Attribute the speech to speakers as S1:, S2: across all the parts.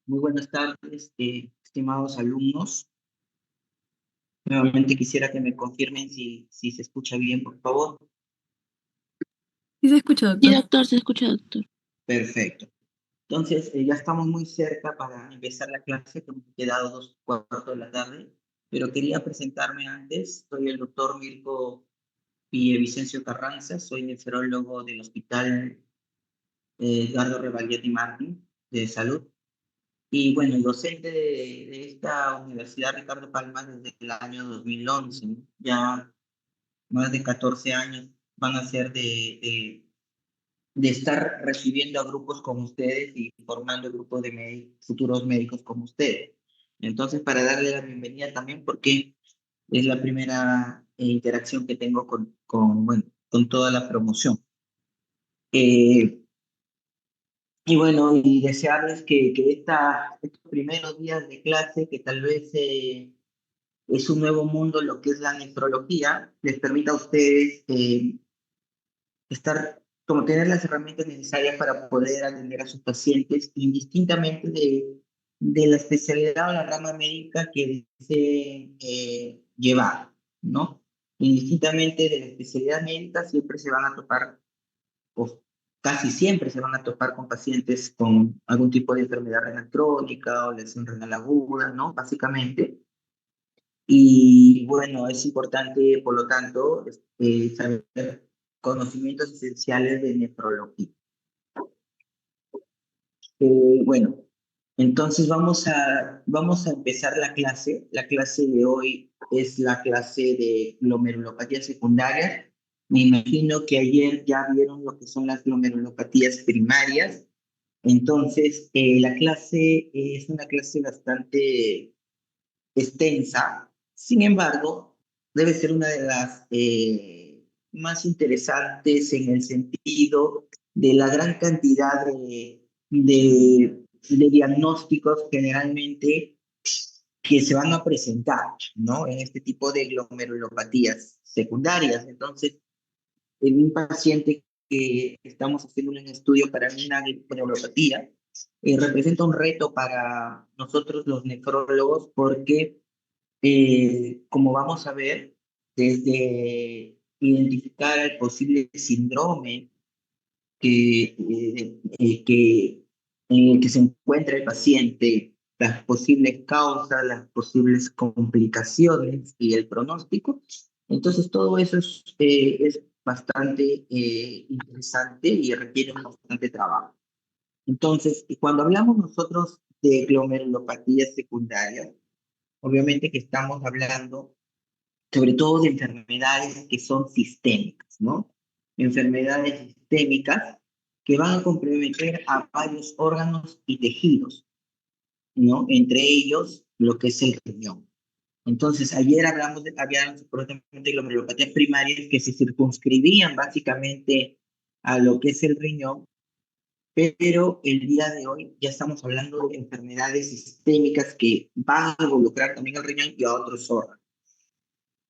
S1: Muy buenas tardes, estimados alumnos. Nuevamente quisiera que me confirmen si se escucha bien, por favor.
S2: Sí se escucha,
S3: Sí,
S2: doctor.
S3: doctor, se escucha, doctor.
S1: Perfecto. Entonces, ya estamos muy cerca para empezar la clase, que hemos quedado 2:15 de la tarde, pero quería presentarme antes. Soy el doctor Mirko Vicencio Carranza, soy nefrólogo del Hospital Edgardo Rebagliati Martín de Salud. Y bueno, docente de esta Universidad Ricardo Palma desde el año 2011, ¿no? Ya más de 14 años van a ser de estar recibiendo a grupos como ustedes y formando grupos de futuros médicos como ustedes. Entonces, para darle la bienvenida también, porque es la primera interacción que tengo bueno, con toda la promoción. Eh, y bueno, y desearles que estos primeros días de clase, que tal vez es un nuevo mundo lo que es la nefrología, les permita a ustedes como tener las herramientas necesarias para poder atender a sus pacientes, indistintamente de la especialidad o la rama médica que deseen llevar, ¿no? Indistintamente de la especialidad médica, siempre se van a topar, o casi siempre se van a topar con pacientes con algún tipo de enfermedad renal crónica o lesión renal aguda, ¿no? Básicamente. Y bueno, es importante, por lo tanto, saber conocimientos esenciales de nefrología. Bueno, entonces vamos a empezar la clase. La clase de hoy es la clase de glomerulopatía secundaria. Me imagino que ayer ya vieron lo que son las glomerulopatías primarias. Entonces, la clase es una clase bastante extensa. Sin embargo, debe ser una de las más interesantes en el sentido de la gran cantidad de diagnósticos generalmente que se van a presentar, ¿no? En este tipo de glomerulopatías secundarias. Entonces, en un paciente que estamos haciendo un estudio para una glomerulopatía, representa un reto para nosotros los nefrólogos porque como vamos a ver, desde identificar el posible síndrome en el que se encuentra el paciente, las posibles causas, las posibles complicaciones y el pronóstico. Entonces, todo eso es bastante interesante y requiere un bastante trabajo. Entonces, cuando hablamos nosotros de glomerulopatías secundarias, obviamente que estamos hablando sobre todo de enfermedades que son sistémicas, ¿no? Enfermedades sistémicas que van a comprometer a varios órganos y tejidos, ¿no? Entre ellos lo que es el riñón. Entonces, ayer habíamos por ejemplo, de glomerulopatías primarias que se circunscribían básicamente a lo que es el riñón, pero el día de hoy ya estamos hablando de enfermedades sistémicas que van a involucrar también al riñón y a otros órganos.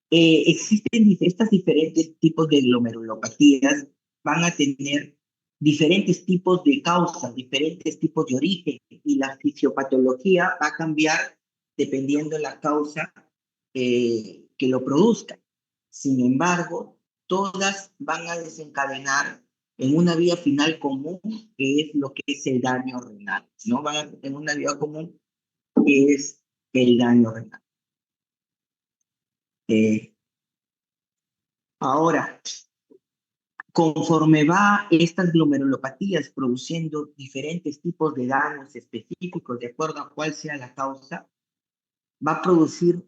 S1: Existen estas diferentes tipos de glomerulopatías, van a tener diferentes tipos de causas, diferentes tipos de origen, y la fisiopatología va a cambiar dependiendo de la causa que lo produzca. Sin embargo, todas van a desencadenar en una vía final común, que es lo que es el daño renal, ¿no? Van a tener una vía común, que es el daño renal. Eh, Ahora, conforme va estas glomerulopatías produciendo diferentes tipos de daños específicos de acuerdo a cuál sea la causa, va a producir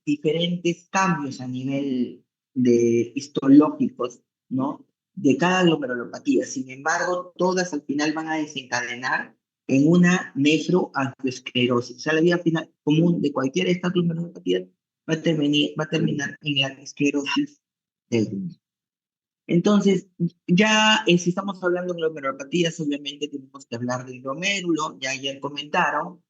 S1: diferentes cambios a nivel de histológicos, ¿no? De cada glomerulopatía. Sin embargo, todas al final van a desencadenar en una nefroangiosclerosis. O sea, la vía final común de cualquiera de estas glomerulopatías va a terminar en la esclerosis del riñón. Entonces, ya si estamos hablando de glomerulopatías, obviamente tenemos que hablar del glomérulo. Ya ayer comentaron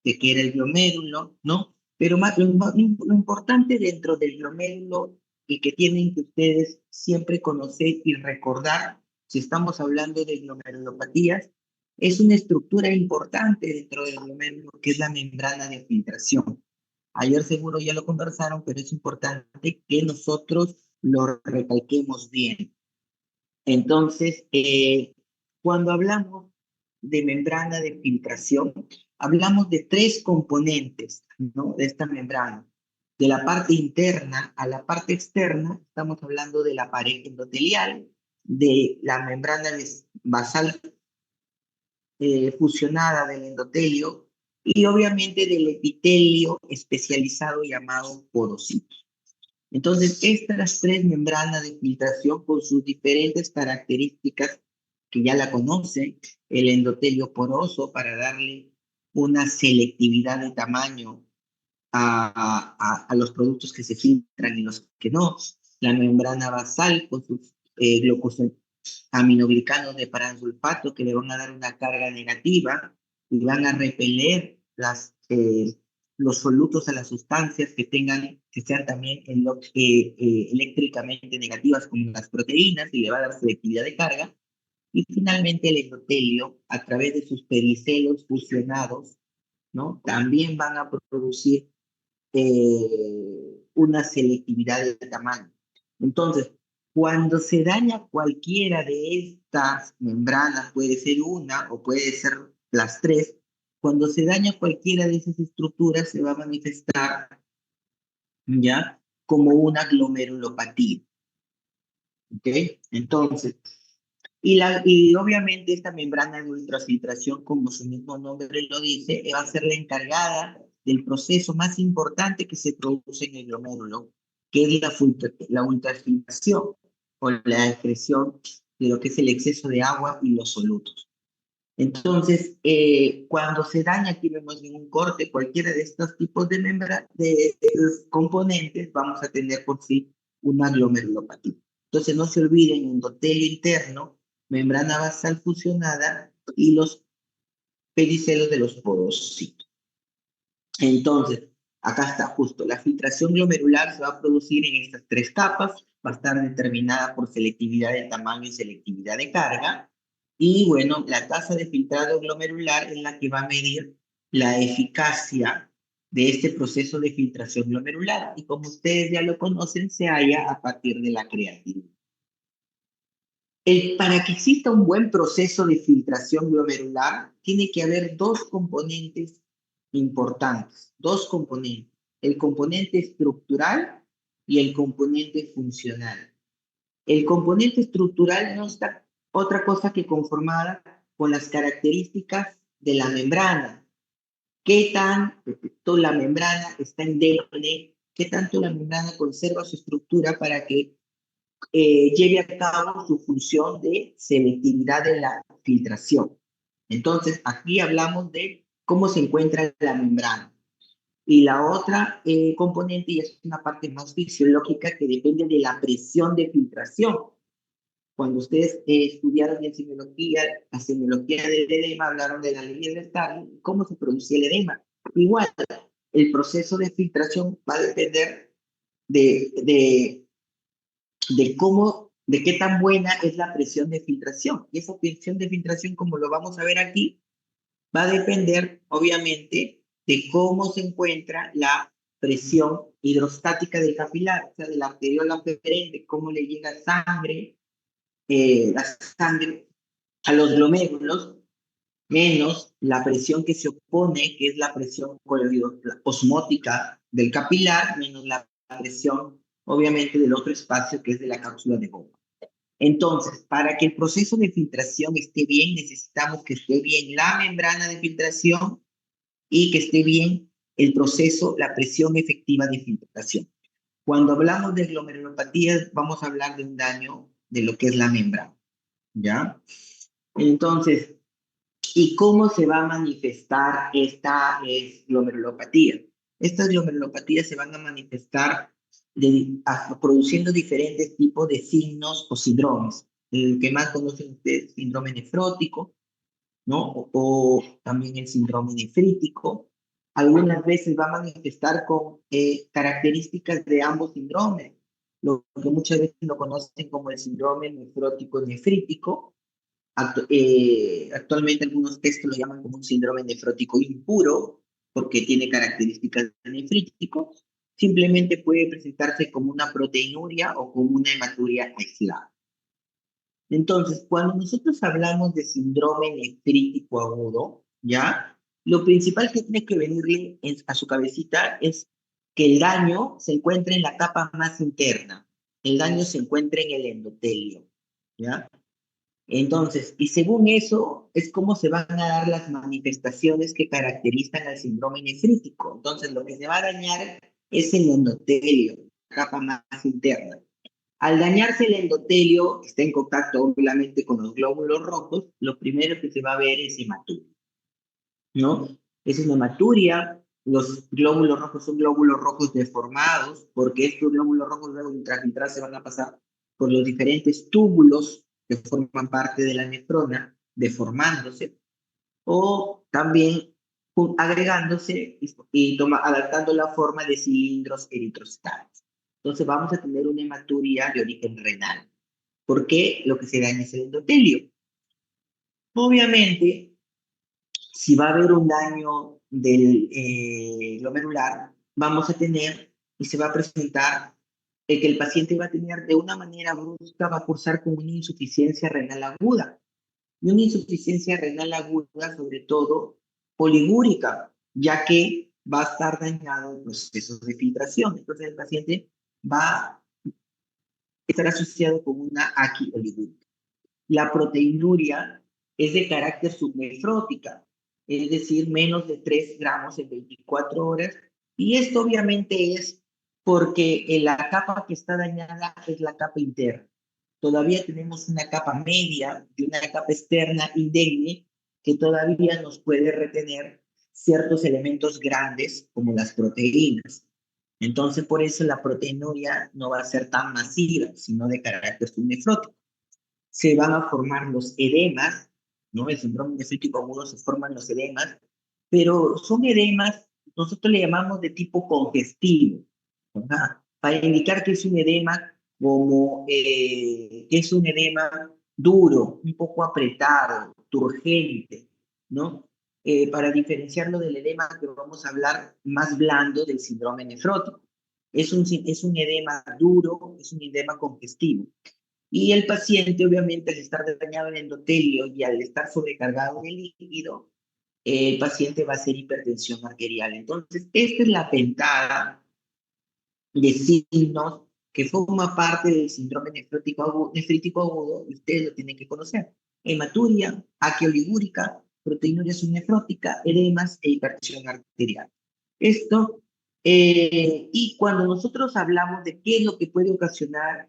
S1: de qué era el glomérulo, ¿no? Pero lo importante dentro del glomérulo y que tienen que ustedes siempre conocer y recordar, si estamos hablando de glomerulopatías, es una estructura importante dentro del glomérulo, que es la membrana de filtración. Ayer seguro ya lo conversaron, pero es importante que nosotros lo recalquemos bien. Entonces, cuando hablamos de membrana de filtración, hablamos de tres componentes, ¿no? De esta membrana. De la parte interna a la parte externa, estamos hablando de la pared endotelial, de la membrana basal fusionada del endotelio y obviamente del epitelio especializado llamado porocito. Entonces, estas tres membranas de filtración con sus diferentes características que ya la conocen, el endotelio poroso para darle una selectividad de tamaño a los productos que se filtran y los que no, la membrana basal con sus aminoglicanos de paransulfato que le van a dar una carga negativa y van a repeler los solutos a las sustancias que tengan, que sean también eléctricamente negativas como las proteínas y le va a dar selectividad de carga. Y finalmente el endotelio, a través de sus pericelos fusionados, ¿no? También van a producir una selectividad de tamaño. Entonces, cuando se daña cualquiera de estas membranas, puede ser una o puede ser las tres, cuando se daña cualquiera de esas estructuras se va a manifestar ya como una glomerulopatía. ¿Ok? Entonces, y obviamente esta membrana de ultrafiltración, como su mismo nombre lo dice, va a ser la encargada del proceso más importante que se produce en el glomérulo, que es la ultrafiltración o la excreción de lo que es el exceso de agua y los solutos. Entonces, cuando se daña, aquí vemos en un corte, cualquiera de estos tipos de membrana, de componentes, vamos a tener por sí una glomerulopatía. Entonces, no se olviden endotelio interno, membrana basal fusionada y los pedicelos de los porocitos. Entonces, acá está justo, la filtración glomerular se va a producir en estas tres capas, va a estar determinada por selectividad de tamaño y selectividad de carga, y bueno, la tasa de filtrado glomerular es la que va a medir la eficacia de este proceso de filtración glomerular, y como ustedes ya lo conocen, se halla a partir de la creatina. Para que exista un buen proceso de filtración glomerular, tiene que haber dos componentes importantes, dos componentes, el componente estructural y el componente funcional. El componente estructural no está otra cosa que conformada con las características de la membrana. ¿Qué tanto la membrana está indemne? ¿Qué tanto la membrana conserva su estructura para que lleve a cabo su función de selectividad de la filtración? Entonces, aquí hablamos de cómo se encuentra la membrana. Y la otra componente, y es una parte más fisiológica, que depende de la presión de filtración. Cuando ustedes estudiaron en semiología, la semiología del edema, hablaron de la ley de Stalin, cómo se producía el edema. Igual, el proceso de filtración va a depender de cómo, de qué tan buena es la presión de filtración. Y esa presión de filtración, como lo vamos a ver aquí, va a depender, obviamente, de cómo se encuentra la presión hidrostática del capilar, o sea, de la arteriola preferente, cómo le llega la sangre a los glomérulos, menos la presión que se opone, que es la presión osmótica del capilar, menos la presión, obviamente, del otro espacio, que es de la cápsula de bomba. Entonces, para que el proceso de filtración esté bien, necesitamos que esté bien la membrana de filtración y que esté bien el proceso, la presión efectiva de filtración. Cuando hablamos de glomerulopatías, vamos a hablar de un daño de lo que es la membrana, ¿ya? Entonces, ¿y cómo se va a manifestar esta glomerulopatía? Estas glomerulopatías se van a manifestar produciendo diferentes tipos de signos o síndromes. El que más conocen ustedes, síndrome nefrótico, ¿no? O también el síndrome nefrítico. Algunas veces va a manifestar con características de ambos síndromes, lo que muchas veces lo conocen como el síndrome nefrótico nefrítico, Actualmente algunos textos lo llaman como un síndrome nefrótico impuro, porque tiene características de nefrítico. Simplemente puede presentarse como una proteinuria o como una hematuria aislada. Entonces, cuando nosotros hablamos de síndrome nefrítico agudo, ¿ya? Lo principal que tiene que venirle a su cabecita es que el daño se encuentra en la capa más interna. El daño se encuentra en el endotelio, ¿ya? Entonces, y según eso, es cómo se van a dar las manifestaciones que caracterizan al síndrome nefrítico. Entonces, lo que se va a dañar es el endotelio, la capa más interna. Al dañarse el endotelio, está en contacto obviamente con los glóbulos rojos, lo primero que se va a ver es hematuria, ¿no? Esa es la hematuria. Los glóbulos rojos son glóbulos rojos deformados, porque estos glóbulos rojos luego de infiltrar se van a pasar por los diferentes túbulos que forman parte de la nefrona, deformándose, o también agregándose adaptando la forma de cilindros eritrocitales. Entonces vamos a tener una hematuria de origen renal. ¿Por qué? Lo que se daña es el endotelio. Obviamente, si va a haber un daño del glomerular, vamos a tener y se va a presentar que el paciente va a tener de una manera brusca, va a cursar con una insuficiencia renal aguda. Y una insuficiencia renal aguda, sobre todo poligúrica, ya que va a estar dañado el proceso de filtración. Entonces el paciente va a estar asociado con una aquioligúrica. La proteinuria es de carácter subnefrótica, es decir, menos de 3 gramos en 24 horas. Y esto obviamente es porque la capa que está dañada es la capa interna. Todavía tenemos una capa media y una capa externa indemne que todavía nos puede retener ciertos elementos grandes como las proteínas. Entonces, por eso la proteinuria no va a ser tan masiva, sino de carácter subnefrótico. Se van a formar los edemas, ¿no? El síndrome nefrítico agudo se forman los edemas, pero son edemas, nosotros le llamamos de tipo congestivo, ¿verdad? Para indicar que es un edema como que es un edema duro, un poco apretado, turgente, ¿no? Para diferenciarlo del edema que vamos a hablar más blando del síndrome nefrótico. Es un edema duro, es un edema congestivo. Y el paciente, obviamente, al estar dañado el endotelio y al estar sobrecargado de líquido, el paciente va a hacer hipertensión arterial. Entonces, esta es la pentada de signos que forma parte del síndrome nefrítico agudo y ustedes lo tienen que conocer. Hematuria, aqueoligúrica, proteinuria subnefrótica, edemas e hipertensión arterial. Esto, y cuando nosotros hablamos de qué es lo que puede ocasionar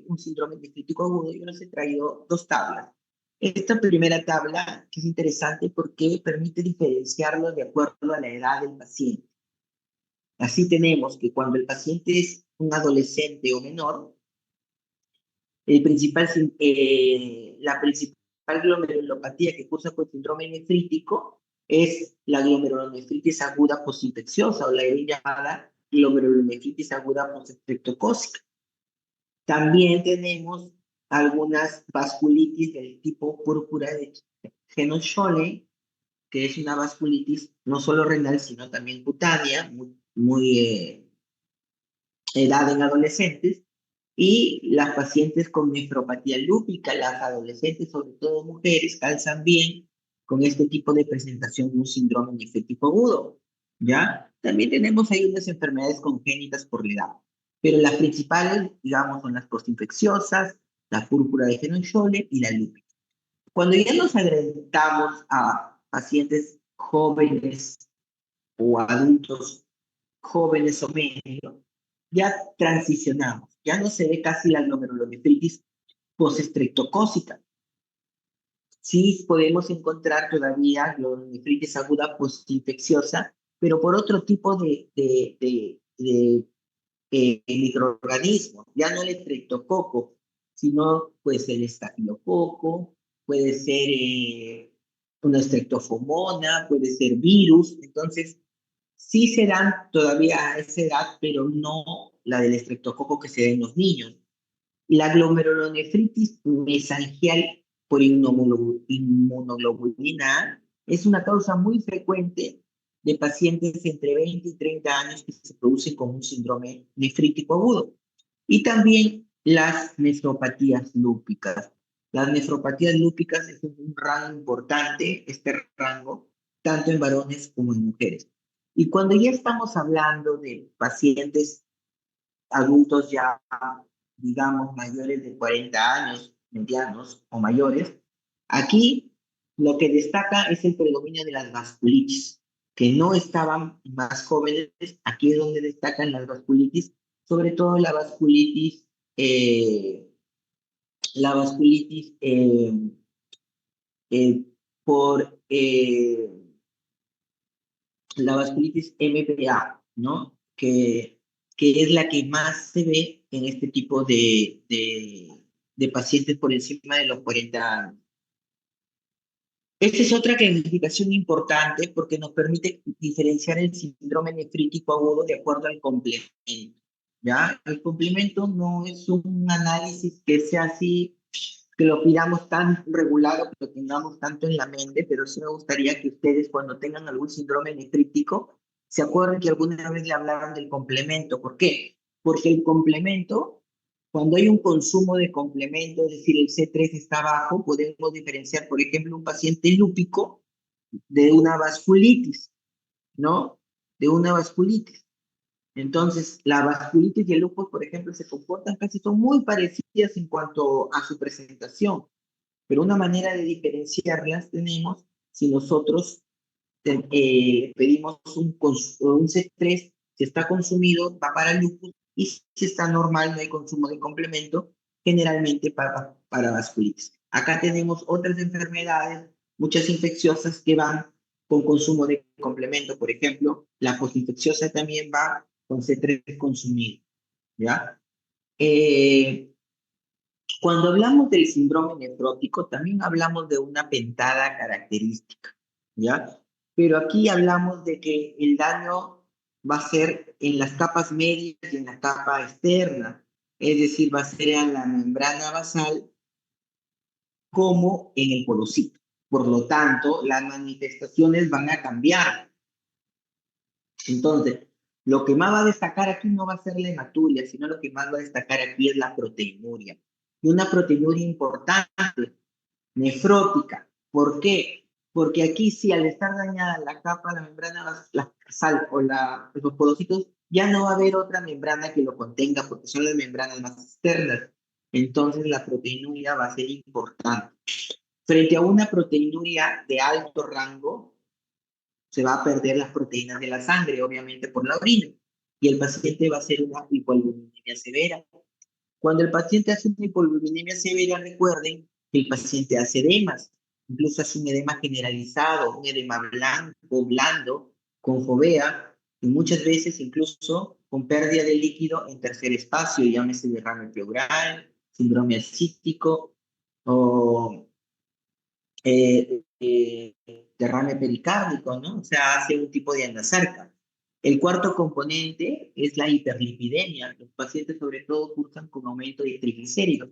S1: un síndrome nefrítico agudo, yo les he traído dos tablas. Esta primera tabla, que es interesante porque permite diferenciarlo de acuerdo a la edad del paciente. Así tenemos que cuando el paciente es un adolescente o menor, la principal glomerulopatía que cursa con síndrome nefrítico es la glomerulonefritis aguda postinfecciosa o la llamada glomerulonefritis aguda postestreptocócica. También tenemos algunas vasculitis del tipo púrpura de Henoch-Schönlein, que es una vasculitis no solo renal, sino también cutánea, muy edad en adolescentes, y las pacientes con nefropatía lúpica, las adolescentes, sobre todo mujeres, calzan bien con este tipo de presentación de un síndrome nefrítico agudo, ¿ya? También tenemos ahí unas enfermedades congénitas por la edad, pero las principales, digamos, son las postinfecciosas, la púrpura de Henoch-Schönlein y la lúpica. Cuando ya nos adelantamos a pacientes jóvenes o adultos jóvenes o medios, ya transicionamos, ya no se ve casi la glomerulonefritis postestreptocócica. Sí podemos encontrar todavía glomerulonefritis aguda postinfecciosa, pero por otro tipo de microorganismos, ya no el estreptococo, sino pues el estafilococo, puede ser una estreptofomona, puede ser virus. Entonces sí se dan todavía a esa edad, pero no la del estreptococo que se da en los niños. La glomerulonefritis mesangial por inmunoglobulina A, es una causa muy frecuente de pacientes entre 20 y 30 años que se producen con un síndrome nefrítico agudo. Y también las nefropatías lúpicas. Las nefropatías lúpicas es un rango importante, este rango, tanto en varones como en mujeres. Y cuando ya estamos hablando de pacientes adultos ya, digamos, mayores de 40 años, medianos o mayores, aquí lo que destaca es el predominio de las vasculitis, que no estaban más jóvenes, aquí es donde destacan las vasculitis, sobre todo eh, la vasculitis eh, por la vasculitis MPA, ¿no? Que es la que más se ve en este tipo de pacientes por encima de los 40 años. Esta es otra clasificación importante porque nos permite diferenciar el síndrome nefrítico agudo de acuerdo al complemento, ¿ya? El complemento no es un análisis que sea así, que lo pidamos tan regulado, que lo tengamos tanto en la mente, pero sí me gustaría que ustedes cuando tengan algún síndrome nefrítico se acuerden que alguna vez le hablaron del complemento. ¿Por qué? Porque el complemento, cuando hay un consumo de complemento, es decir, el C3 está bajo, podemos diferenciar, por ejemplo, un paciente lúpico de una vasculitis, ¿no? De una vasculitis. Entonces, la vasculitis y el lupus, por ejemplo, se comportan casi, son muy parecidas en cuanto a su presentación, pero una manera de diferenciarlas tenemos si nosotros pedimos un C3, si está consumido, va para el lupus, y si está normal, no hay consumo de complemento, generalmente para vasculitis. Acá tenemos otras enfermedades, muchas infecciosas que van con consumo de complemento, por ejemplo, la postinfecciosa también va con C3 consumido, ¿ya? Eh, Cuando hablamos del síndrome nefrótico, también hablamos de una pentada característica, ¿ya? Pero aquí hablamos de que el daño va a ser en las capas medias y en la capa externa, es decir, va a ser en la membrana basal como en el porocito. Por lo tanto, las manifestaciones van a cambiar. Entonces, lo que más va a destacar aquí no va a ser la hematuria, sino lo que más va a destacar aquí es la proteinuria. Y una proteinuria importante, nefrótica. ¿Por qué? Porque aquí sí, al estar dañada la capa, la membrana, la sal o los podocitos, ya no va a haber otra membrana que lo contenga, porque son las membranas más externas. Entonces la proteinuria va a ser importante. Frente a una proteinuria de alto rango, se va a perder las proteínas de la sangre, obviamente por la orina, y el paciente va a hacer una hipoalbuminemia severa. Cuando el paciente hace una hipoalbuminemia severa, recuerden que el paciente hace edemas, incluso hace un edema generalizado, un edema blanco, blando, con fovea, y muchas veces incluso con pérdida de líquido en tercer espacio, llámese derrame pleural, síndrome ascítico o derrame pericárdico, ¿no? O sea, hace un tipo de anasarca. El cuarto componente es la hiperlipidemia. Los pacientes sobre todo cursan con aumento de triglicéridos.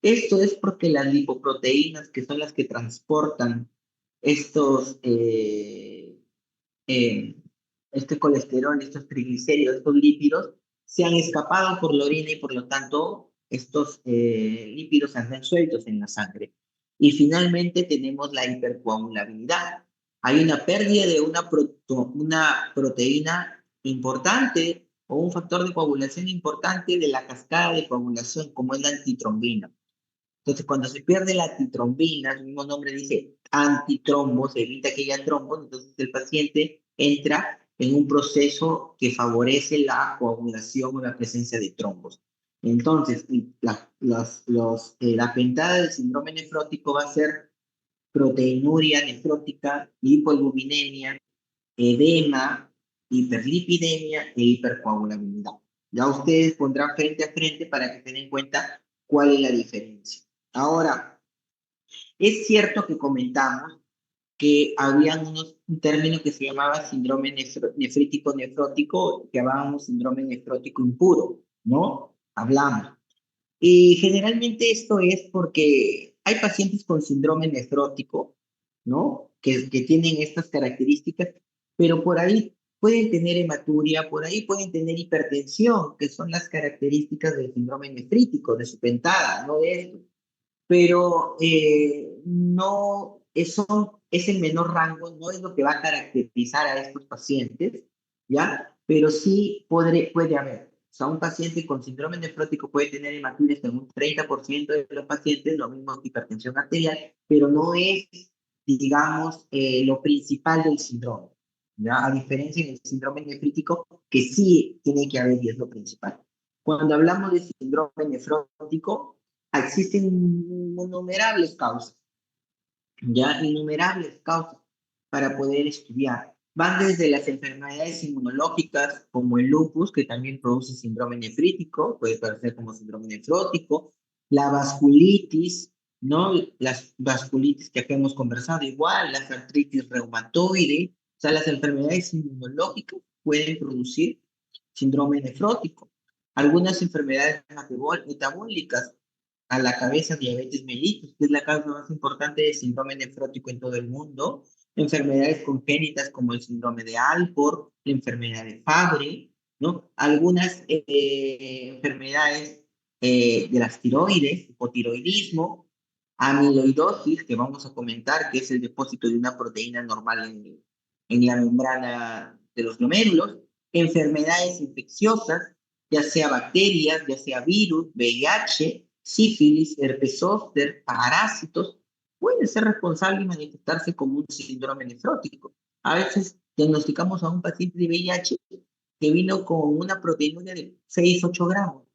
S1: Esto es porque las lipoproteínas, que son las que transportan estos, eh, este colesterol, estos triglicéridos, estos lípidos, se han escapado por la orina y por lo tanto estos lípidos andan sueltos en la sangre. Y finalmente tenemos la hipercoagulabilidad. Hay una pérdida de una proteína importante o un factor de coagulación importante de la cascada de coagulación, como es la antitrombina. Entonces, cuando se pierde la antitrombina, su mismo nombre dice antitrombo, se evita que haya trombos, entonces el paciente entra en un proceso que favorece la coagulación o la presencia de trombos. Entonces, la pentada del síndrome nefrótico va a ser proteinuria nefrótica, hipoalbuminemia, edema, hiperlipidemia e hipercoagulabilidad. Ya ustedes pondrán frente a frente para que tengan en cuenta cuál es la diferencia. Ahora, es cierto que comentamos que había un término que se llamaba síndrome nefrítico nefrótico, que llamábamos síndrome nefrótico impuro, ¿no? Hablamos. Y generalmente esto es porque hay pacientes con síndrome nefrótico, ¿no? Que tienen estas características, pero por ahí pueden tener hematuria, por ahí pueden tener hipertensión, que son las características del síndrome nefrítico, de su pentada, no de esto. Pero no, eso es el menor rango, no es lo que va a caracterizar a estos pacientes, ¿ya? Pero sí puede haber. O sea, un paciente con síndrome nefrótico puede tener hematuria en un 30% de los pacientes, lo mismo que hipertensión arterial, pero no es, digamos, lo principal del síndrome, ¿ya? A diferencia del síndrome nefrítico, que sí tiene que haber y es lo principal. Cuando hablamos de síndrome nefrótico, existen innumerables causas, ya innumerables causas para poder estudiar. Van desde las enfermedades inmunológicas como el lupus, que también produce síndrome nefrítico, puede parecer como síndrome nefrótico, la vasculitis, ¿no? Las vasculitis que acá hemos conversado, igual, las artritis reumatoide, o sea, las enfermedades inmunológicas pueden producir síndrome nefrótico. Algunas enfermedades metabólicas, a la cabeza diabetes mellitus, que es la causa más importante de síndrome nefrótico en todo el mundo, enfermedades congénitas como el síndrome de Alport, la enfermedad de Fabry, ¿no? Algunas enfermedades de las tiroides, hipotiroidismo, amiloidosis, que vamos a comentar, que es el depósito de una proteína normal en la membrana de los glomérulos, enfermedades infecciosas, ya sea bacterias, ya sea virus, VIH, sífilis, herpes zóster, parásitos, pueden ser responsables y manifestarse como un síndrome nefrótico. A veces diagnosticamos a un paciente de VIH que vino con una proteína de 6-8 gramos,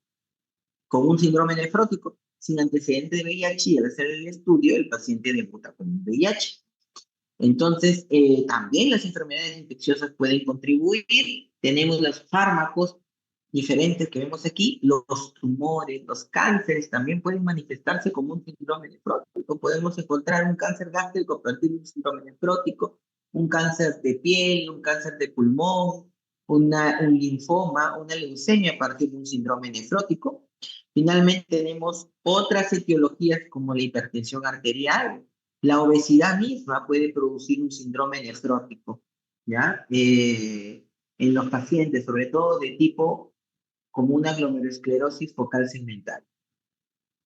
S1: con un síndrome nefrótico, sin antecedente de VIH, y al hacer el estudio, el paciente debuta con VIH. Entonces, también las enfermedades infecciosas pueden contribuir. Tenemos los fármacos diferentes que vemos aquí, los tumores, los cánceres también pueden manifestarse como un síndrome nefrótico. Podemos encontrar un cáncer gástrico a partir de un síndrome nefrótico, un cáncer de piel, un cáncer de pulmón, un linfoma, una leucemia a partir de un síndrome nefrótico. Finalmente tenemos otras etiologías como la hipertensión arterial. La obesidad misma puede producir un síndrome nefrótico, ¿ya? En los pacientes, sobre todo de tipo como una glomerulosclerosis focal segmental.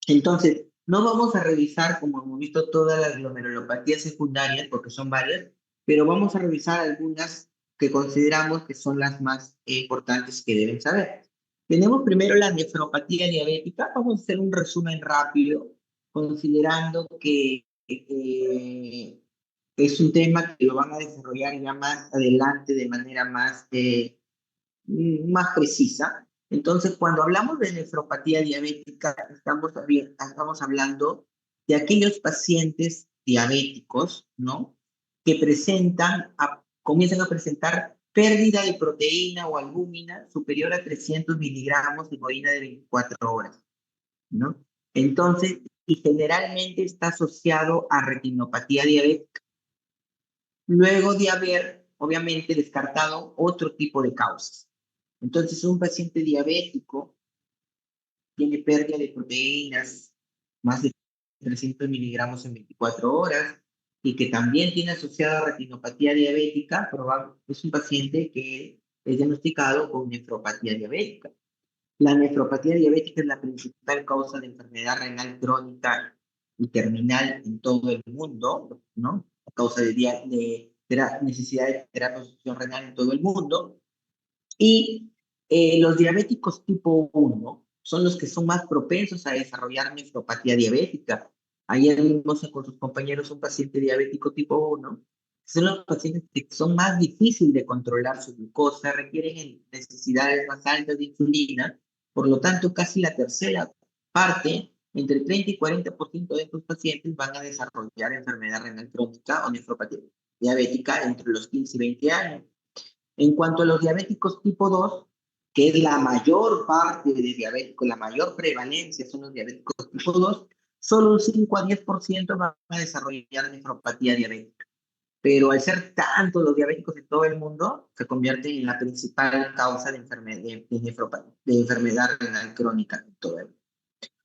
S1: Entonces, no vamos a revisar, como hemos visto, todas las glomerulopatías secundarias, porque son varias, pero vamos a revisar algunas que consideramos que son las más importantes que deben saber. Tenemos primero la nefropatía diabética. Vamos a hacer un resumen rápido, considerando que es un tema que lo van a desarrollar ya más adelante de manera más precisa. Entonces, cuando hablamos de nefropatía diabética, estamos hablando de aquellos pacientes diabéticos, ¿no? Que comienzan a presentar pérdida de proteína o albúmina superior a 300 miligramos de orina de 24 horas, ¿no? Entonces, y generalmente está asociado a retinopatía diabética, luego de haber, obviamente, descartado otro tipo de causas. Entonces, un paciente diabético tiene pérdida de proteínas, más de 300 miligramos en 24 horas, y que también tiene asociada retinopatía diabética, es un paciente que es diagnosticado con nefropatía diabética. La nefropatía diabética es la principal causa de enfermedad renal crónica y terminal en todo el mundo, ¿no? A causa de necesidad de terapia renal en todo el mundo. Y los diabéticos tipo 1 son los que son más propensos a desarrollar nefropatía diabética. Ayer vimos con sus compañeros un paciente diabético tipo 1. Son los pacientes que son más difíciles de controlar su glucosa, requieren necesidades más altas de insulina. Por lo tanto, casi la tercera parte, entre 30 y 40% de estos pacientes van a desarrollar enfermedad renal crónica o nefropatía diabética entre los 15 y 20 años. En cuanto a los diabéticos tipo 2, que es la mayor parte de diabéticos, la mayor prevalencia son los diabéticos tipo 2, solo un 5 a 10% van a desarrollar nefropatía diabética. Pero al ser tantos los diabéticos de todo el mundo, se convierte en la principal causa de enfermedad renal crónica en todo el mundo.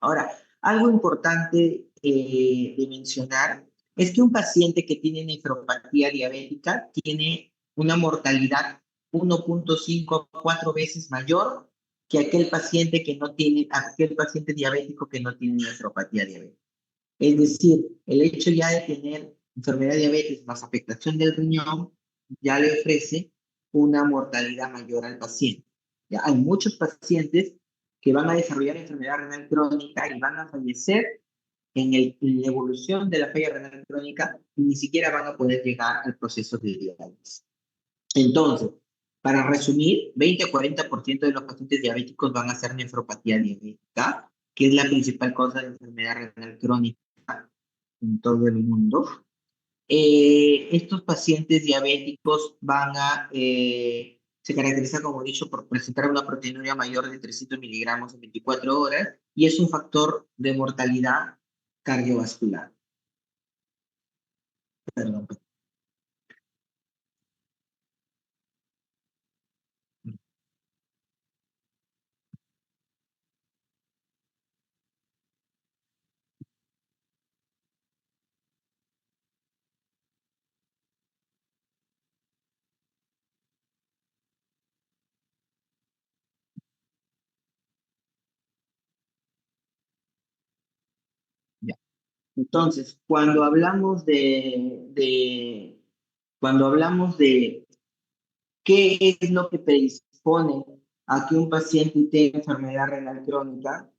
S1: Ahora, algo importante de mencionar es que un paciente que tiene nefropatía diabética tiene una mortalidad 1.5 a 4 veces mayor que aquel paciente diabético que no tiene nefropatía diabética. Es decir, el hecho ya de tener enfermedad de diabetes más afectación del riñón ya le ofrece una mortalidad mayor al paciente. Ya hay muchos pacientes que van a desarrollar enfermedad renal crónica y van a fallecer en la evolución de la falla renal crónica y ni siquiera van a poder llegar al proceso de diálisis. Entonces, para resumir, 20 a 40% de los pacientes diabéticos van a ser nefropatía diabética, que es la principal causa de enfermedad renal crónica en todo el mundo. Estos pacientes diabéticos se caracterizan, como he dicho, por presentar una proteinuria mayor de 300 miligramos en 24 horas y es un factor de mortalidad cardiovascular. Perdón. Ya. Entonces, cuando hablamos de qué es lo que predispone a que un paciente tenga enfermedad renal crónica,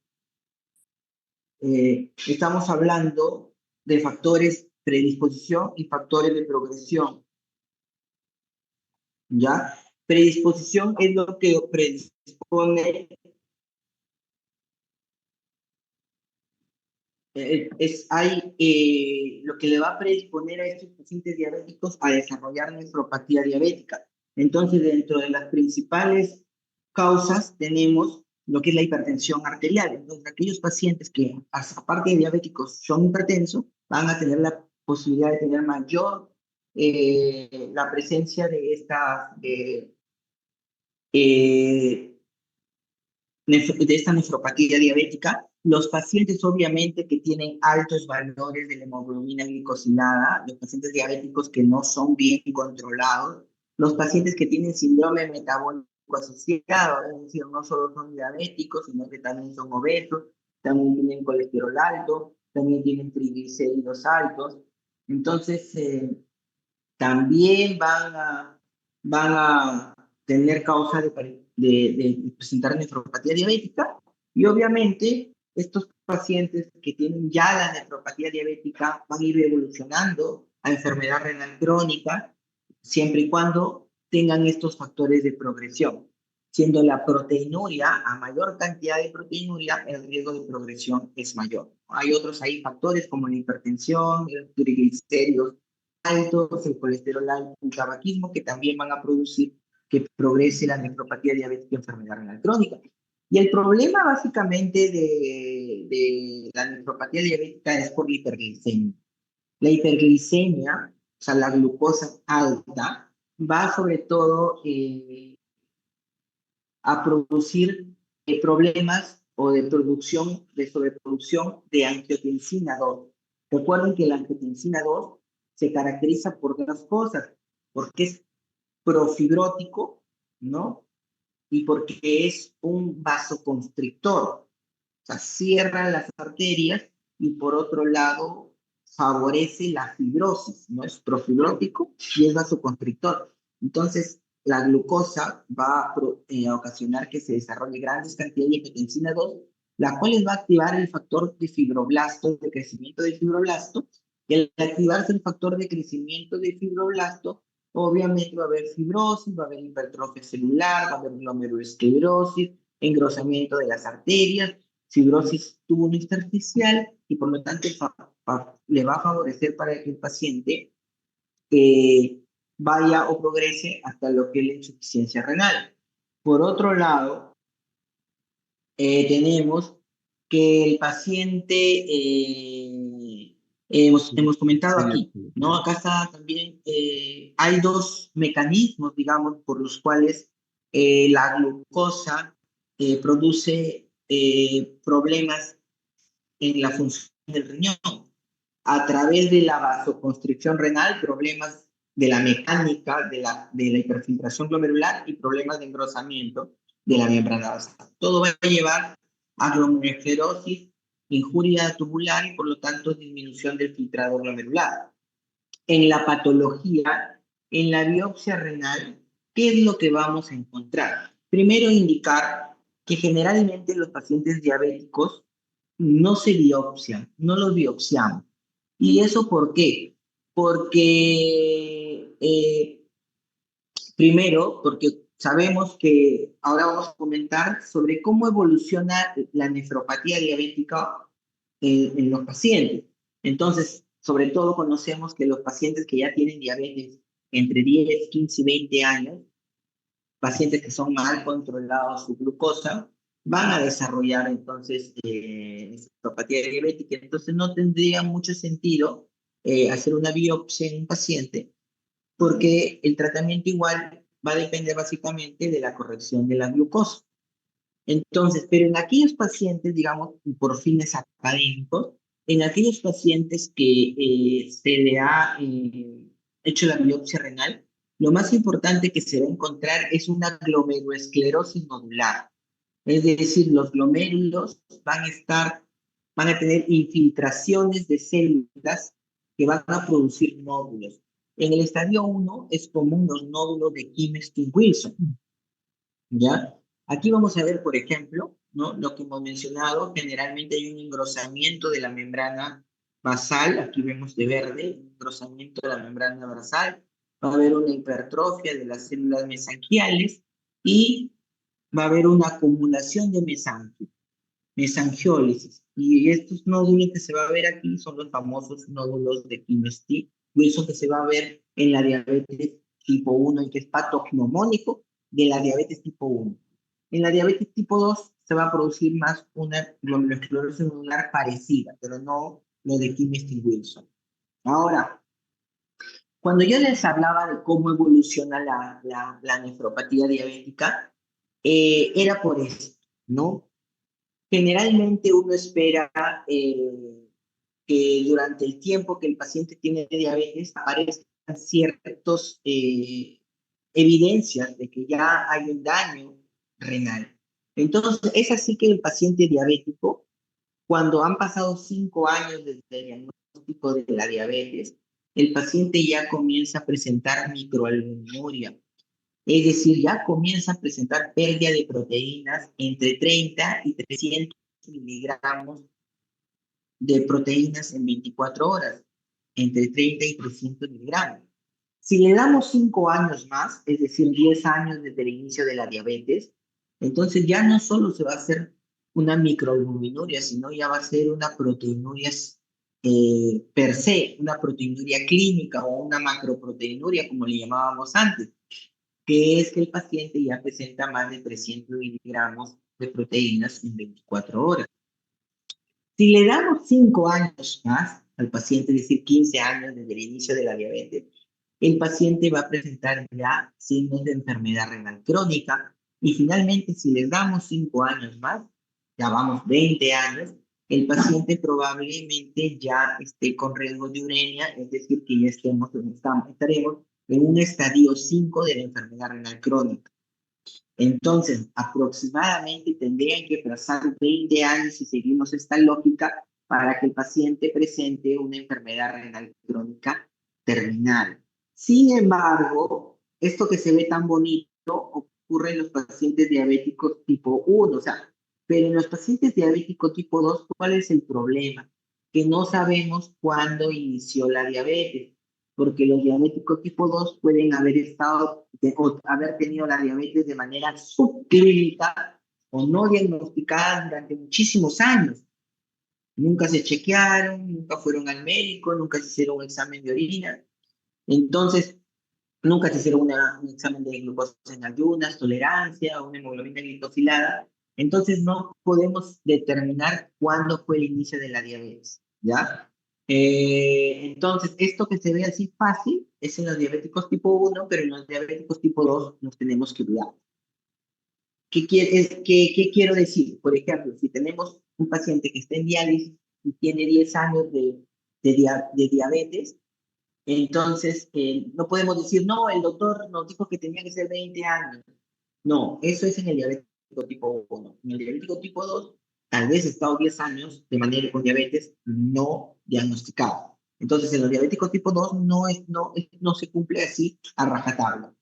S1: estamos hablando de factores predisposición y factores de progresión, ¿ya? Predisposición es lo que predispone, lo que le va a predisponer a estos pacientes diabéticos a desarrollar nefropatía diabética. Entonces, dentro de las principales causas tenemos lo que es la hipertensión arterial. Entonces, aquellos pacientes que, aparte de diabéticos, son hipertensos, van a tener la posibilidad de tener mayor la presencia de eh, de esta nefropatía diabética. Los pacientes, obviamente, que tienen altos valores de la hemoglobina glicosilada, los pacientes diabéticos que no son bien controlados, los pacientes que tienen síndrome metabólico asociado, es decir, no solo son diabéticos, sino que también son obesos, también tienen colesterol alto, también tienen triglicéridos altos. Entonces, también van a tener causa de presentar nefropatía diabética y obviamente estos pacientes que tienen ya la nefropatía diabética van a ir evolucionando a enfermedad renal crónica siempre y cuando tengan estos factores de progresión. Siendo la proteinuria, a mayor cantidad de proteinuria, el riesgo de progresión es mayor. Hay otros ahí factores como la hipertensión, los triglicéridos altos, el colesterol alto, el tabaquismo, que también van a producir que progrese la nefropatía diabética y enfermedad renal crónica. Y el problema básicamente de la nefropatía diabética es por la hiperglicemia. La hiperglicemia, o sea, la glucosa alta, va sobre todo a producir problemas o de producción, de sobreproducción de angiotensina 2. Recuerden que la angiotensina 2 se caracteriza por dos cosas, porque es profibrótico, ¿no? Y porque es un vasoconstrictor, o sea, cierra las arterias y por otro lado favorece la fibrosis, ¿no? Es profibrótico y es vasoconstrictor. Entonces, la glucosa va a ocasionar que se desarrolle grandes cantidades de angiotensina 2, la cual va a activar el factor de fibroblasto, de crecimiento de fibroblasto, y al activarse el factor de crecimiento de fibroblasto, obviamente va a haber fibrosis, va a haber hipertrofia celular, va a haber glomerulosclerosis, engrosamiento de las arterias, fibrosis tubulointersticial y por lo tanto le va a favorecer para que el paciente vaya o progrese hasta lo que es la insuficiencia renal. Por otro lado, tenemos que el paciente, hemos comentado aquí, ¿no? Acá está también, hay dos mecanismos, digamos, por los cuales la glucosa produce problemas en la función del riñón. A través de la vasoconstricción renal, problemas de la mecánica, de la hiperfiltración glomerular y problemas de engrosamiento de la membrana basal. Todo va a llevar a glomerulosclerosis, injuria tubular y por lo tanto disminución del filtrado glomerular. En la patología, en la biopsia renal, ¿qué es lo que vamos a encontrar? Primero, indicar que generalmente los pacientes diabéticos no se biopsian, no los biopsiamos. ¿Y eso por qué? Porque, primero, porque sabemos que ahora vamos a comentar sobre cómo evoluciona la nefropatía diabética en los pacientes. Entonces, sobre todo conocemos que los pacientes que ya tienen diabetes entre 10, 15 y 20 años, pacientes que son mal controlados su glucosa, van a desarrollar entonces nefropatía diabética. Entonces no tendría mucho sentido hacer una biopsia en un paciente porque el tratamiento igual va a depender básicamente de la corrección de la glucosa. Entonces, pero en aquellos pacientes, digamos, por fines académicos, en aquellos pacientes que se le ha hecho la biopsia renal, lo más importante que se va a encontrar es una glomerulosclerosis nodular. Es decir, los glomérulos van a tener infiltraciones de células que van a producir nódulos. En el estadio 1 es común los nódulos de Kim-Wilson. ¿Ya? Aquí vamos a ver, por ejemplo, ¿no? Lo que hemos mencionado, generalmente hay un engrosamiento de la membrana basal, aquí vemos de verde, engrosamiento de la membrana basal, va a haber una hipertrofia de las células mesangiales y va a haber una acumulación de mesangiólisis. Y estos nódulos que se va a ver aquí son los famosos nódulos de Kim-Wilson que se va a ver en la diabetes tipo 1 y que es patognomónico de la diabetes tipo 1. En la diabetes tipo 2 se va a producir más una glomerulosclerosis nodular parecida, pero no lo de Kim-Wilson. Ahora, cuando yo les hablaba de cómo evoluciona la nefropatía diabética, era por esto, ¿no? Generalmente uno espera que durante el tiempo que el paciente tiene diabetes aparezcan ciertas evidencias de que ya hay un daño renal. Entonces, es así que el paciente diabético, cuando han pasado 5 años desde el diagnóstico de la diabetes, el paciente ya comienza a presentar microalbuminuria, es decir, ya comienza a presentar pérdida de proteínas entre 30 y 300 miligramos de proteínas en 24 horas, entre 30 y 300 miligramos. Si le damos 5 años más, es decir, 10 años desde el inicio de la diabetes, entonces ya no solo se va a hacer una microalbuminuria, sino ya va a ser una proteinuria per se, una proteinuria clínica o una macroproteinuria, como le llamábamos antes, que es que el paciente ya presenta más de 300 miligramos de proteínas en 24 horas. Si le damos 5 años más al paciente, es decir, 15 años desde el inicio de la diabetes, el paciente va a presentar ya signos de enfermedad renal crónica y finalmente si le damos 5 años más, ya vamos 20 años, el paciente probablemente ya esté con riesgo de uremia, es decir, que ya estaremos en un estadio 5 de la enfermedad renal crónica. Entonces, aproximadamente tendrían que pasar 20 años si seguimos esta lógica para que el paciente presente una enfermedad renal crónica terminal. Sin embargo, esto que se ve tan bonito ocurre en los pacientes diabéticos tipo 1, o sea, pero en los pacientes diabéticos tipo 2, ¿cuál es el problema? Que no sabemos cuándo inició la diabetes, porque los diabéticos tipo 2 pueden haber estado o haber tenido la diabetes de manera subclínica o no diagnosticada durante muchísimos años. Nunca se chequearon, nunca fueron al médico, nunca se hicieron un examen de orina. Entonces, nunca se hicieron un examen de glucosa en ayunas, tolerancia, una hemoglobina glicosilada. Entonces, no podemos determinar cuándo fue el inicio de la diabetes, ¿ya? Entonces, esto que se ve así fácil es en los diabéticos tipo 1, pero en los diabéticos tipo 2 nos tenemos que cuidar. ¿Qué quiero decir? Por ejemplo, si tenemos un paciente que está en diálisis y tiene 10 años de diabetes, entonces no podemos decir, no, el doctor nos dijo que tenía que ser 20 años. No, eso es en el diabético tipo 1. En el diabético tipo 2, tal vez he estado 10 años de manera con diabetes no diagnosticado. Entonces, en los diabéticos tipo 2 no se cumple así a rajatabla.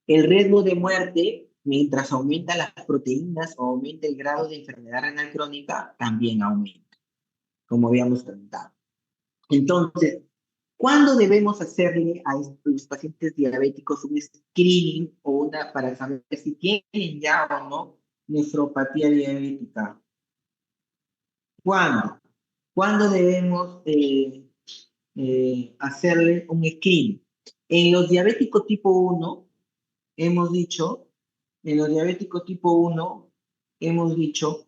S1: El riesgo de muerte, mientras aumenta las proteínas o aumenta el grado de enfermedad renal crónica, también aumenta, como habíamos comentado. Entonces, ¿cuándo debemos hacerle a los pacientes diabéticos un screening o una para saber si tienen ya o no nefropatía diabética? ¿Cuándo? ¿Cuándo debemos hacerle un screening? En los diabéticos tipo 1, hemos dicho, en los diabéticos tipo 1, hemos dicho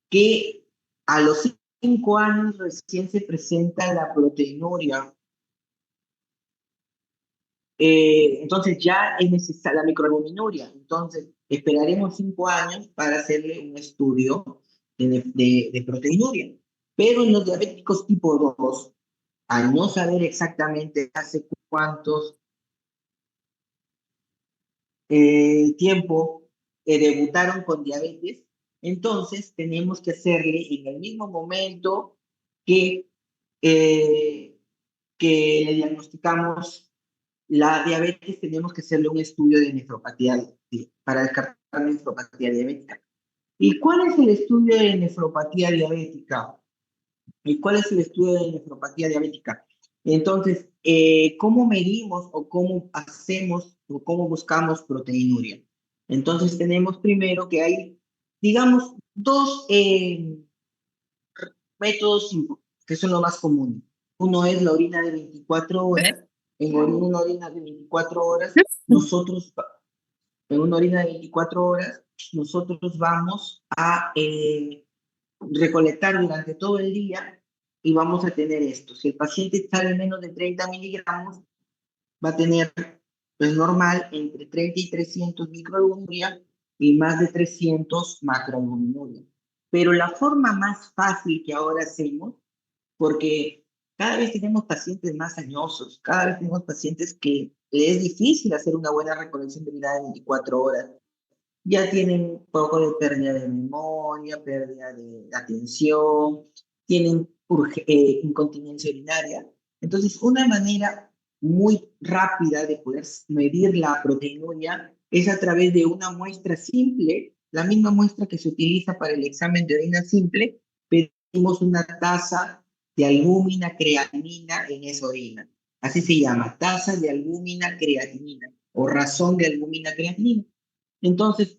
S1: que a los 5 años recién se presenta la proteinuria. Entonces ya es necesaria la microalbuminuria. Entonces esperaremos 5 años para hacerle un estudio de proteinuria. Pero en los diabéticos tipo 2, al no saber exactamente hace cuántos tiempo debutaron con diabetes, entonces tenemos que hacerle en el mismo momento que, eh, que le diagnosticamos la diabetes, tenemos que hacerle un estudio de nefropatía para descartar nefropatía diabética. ¿Y cuál es el estudio de nefropatía diabética? ¿Y cuál es el estudio de nefropatía diabética? Entonces, ¿cómo medimos o cómo hacemos o cómo buscamos proteinuria? Entonces, tenemos primero que hay, digamos, dos métodos que son los más comunes. Uno es la orina de 24 horas. En una orina de 24 horas, nosotros, en una orina de 24 horas, nosotros vamos a recolectar durante todo el día y vamos a tener esto. Si el paciente sale menos de 30 miligramos, va a tener, pues normal, entre 30 y 300 microalbuminuria y más de 300 macroalbuminuria. Pero la forma más fácil que ahora hacemos, porque cada vez tenemos pacientes más añosos, cada vez tenemos pacientes que les es difícil hacer una buena recolección de vida de 24 horas, ya tienen un poco de pérdida de memoria, pérdida de atención, tienen incontinencia urinaria. Entonces, una manera muy rápida de poder medir la proteinuria es a través de una muestra simple, la misma muestra que se utiliza para el examen de orina simple, pedimos una tasa de albúmina creatinina en esa orina. Así se llama, tasa de albúmina creatinina o razón de albúmina creatinina. Entonces,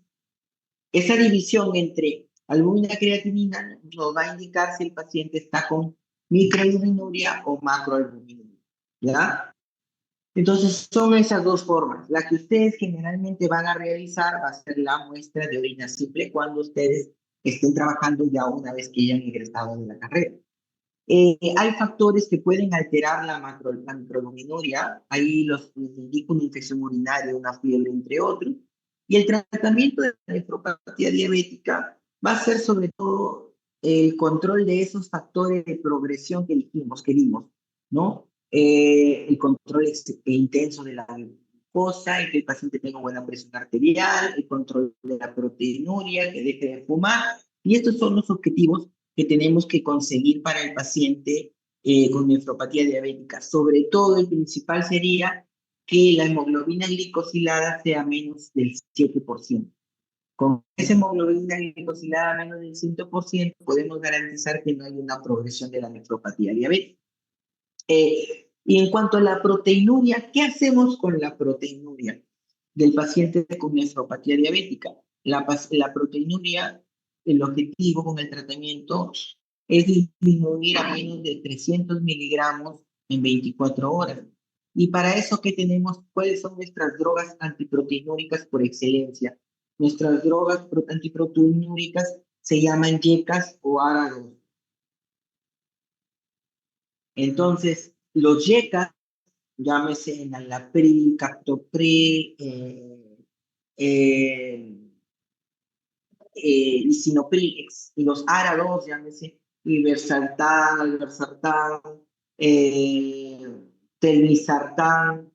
S1: esa división entre albúmina y creatinina nos va a indicar si el paciente está con microalbuminuria o macroalbuminuria, ¿ya? Entonces, son esas dos formas. La que ustedes generalmente van a realizar va a ser la muestra de orina simple cuando ustedes estén trabajando ya una vez que hayan ingresado de la carrera. Hay factores que pueden alterar la microalbuminuria. Ahí les indico una infección urinaria, una fiebre, entre otros. Y el tratamiento de la nefropatía diabética va a ser sobre todo el control de esos factores de progresión que dijimos, que vimos, ¿no? El control intenso de la glucosa, y que el paciente tenga buena presión arterial, el control de la proteinuria, que deje de fumar. Y estos son los objetivos que tenemos que conseguir para el paciente con nefropatía diabética. Sobre todo, el principal sería que la hemoglobina glicosilada sea menos del 7%. Con esa hemoglobina glicosilada menos del 100%, podemos garantizar que no hay una progresión de la nefropatía diabética. Y en cuanto a la proteinuria, ¿qué hacemos con la proteinuria del paciente con nefropatía diabética? La proteinuria, el objetivo con el tratamiento es disminuir a menos de 300 miligramos en 24 horas. Y para eso, ¿qué tenemos? ¿Cuáles son nuestras drogas antiproteinúricas por excelencia? Nuestras drogas antiproteinúricas se llaman YECAS o ARA2. Entonces, los YECAS, llámese enalapril, captopril, lisinopril, y los ARA2, llámese ibersaltán, ibersartán, eh, telmisartán.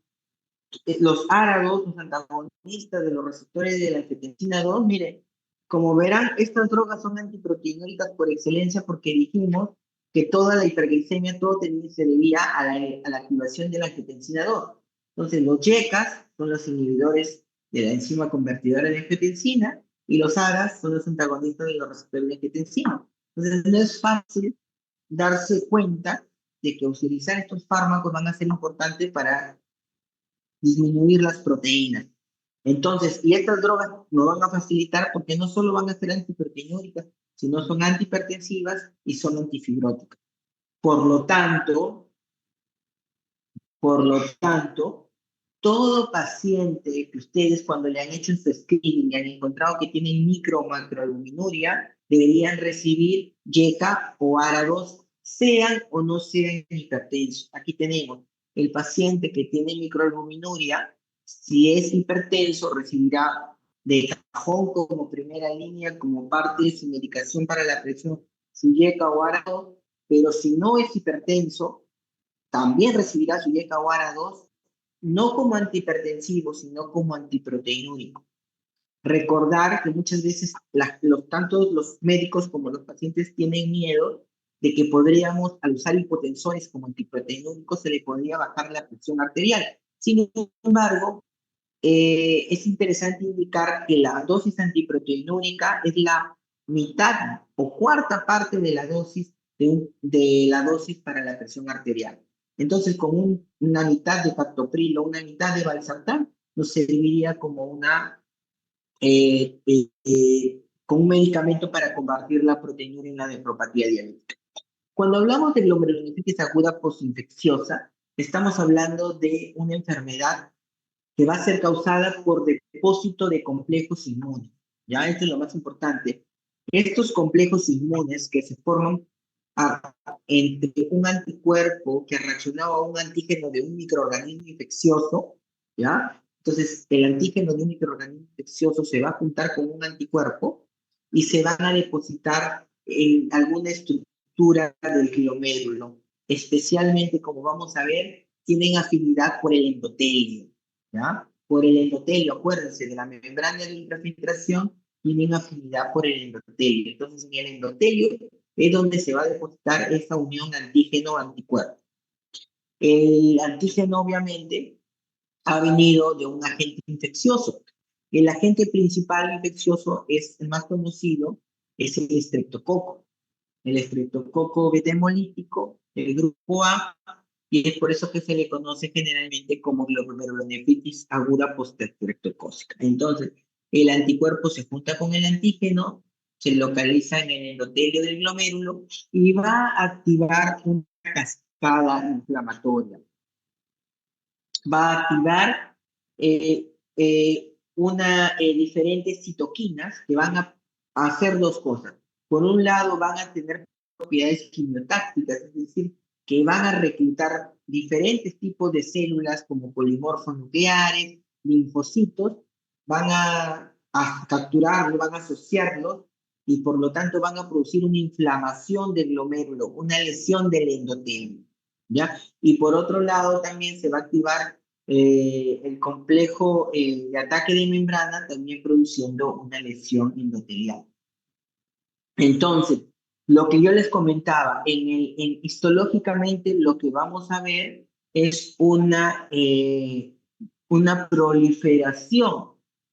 S1: Los árabes, los antagonistas de los receptores de la angiotensina 2, mire, como verán, estas drogas son antiproteinúricas por excelencia porque dijimos que toda la hiperglicemia, todo se debía a la activación de la angiotensina 2. Entonces, los YECAS son los inhibidores de la enzima convertidora de angiotensina y los ARAS son los antagonistas de los receptores de angiotensina. Entonces, no es fácil darse cuenta de que utilizar estos fármacos van a ser importantes para disminuir las proteínas. Entonces, y estas drogas nos van a facilitar porque no solo van a ser antiproteinúricas, sino son antihipertensivas y son antifibróticas. Por lo tanto, por lo tanto, todo paciente que ustedes cuando le han hecho su screening y han encontrado que tiene micro o macroalbuminuria, deberían recibir YECA o ARA2, sean o no sean hipertensos. Aquí tenemos el paciente que tiene microalbuminuria, si es hipertenso, recibirá de cajón como primera línea, como parte de su medicación para la presión, su YECA o ARA2, pero si no es hipertenso, también recibirá su YECA 2, no como antihipertensivo, sino como antiproteinúrico. Recordar que muchas veces tanto los médicos como los pacientes tienen miedo de que podríamos, al usar hipotensores como antiproteinúricos, se le podría bajar la presión arterial. Sin embargo, es interesante indicar que la dosis antiproteinúrica es la mitad o cuarta parte de la dosis de la dosis para la presión arterial. Entonces, con una mitad de captopril o una mitad de valsartán, nos serviría como con un medicamento para combatir la proteinuria en la nefropatía diabética. Cuando hablamos de glomerulonefritis aguda postinfecciosa, estamos hablando de una enfermedad que va a ser causada por depósito de complejos inmunes. ¿Ya? Esto es lo más importante. Estos complejos inmunes que se forman entre un anticuerpo que reaccionaba a un antígeno de un microorganismo infeccioso, ¿ya? Entonces, el antígeno de un microorganismo infeccioso se va a juntar con un anticuerpo y se van a depositar en alguna estructura del glomérulo. Especialmente, como vamos a ver, tienen afinidad por el endotelio. ¿Ya? Por el endotelio, acuérdense, de la membrana de ultrafiltración tienen afinidad por el endotelio. Entonces, en el endotelio es donde se va a depositar esa unión antígeno-anticuerpo. El antígeno, obviamente, ha venido de un agente infeccioso. El agente principal infeccioso es el más conocido, es el estreptococo. El estreptococo beta hemolítico, el grupo A, y es por eso que se le conoce generalmente como glomerulonefritis aguda postestreptocócica. Entonces, el anticuerpo se junta con el antígeno, se localiza en el endotelio del glomérulo y va a activar una cascada inflamatoria. Va a activar diferentes citoquinas que van a hacer dos cosas. Por un lado, van a tener propiedades quimiotácticas, es decir, que van a reclutar diferentes tipos de células como polimorfos nucleares, linfocitos, van a capturarlos, van a asociarlos y por lo tanto van a producir una inflamación del glomérulo, una lesión del endotelio, ¿ya? Y por otro lado también se va a activar el complejo de ataque de membrana, también produciendo una lesión endotelial. Entonces, lo que yo les comentaba, histológicamente lo que vamos a ver es una proliferación,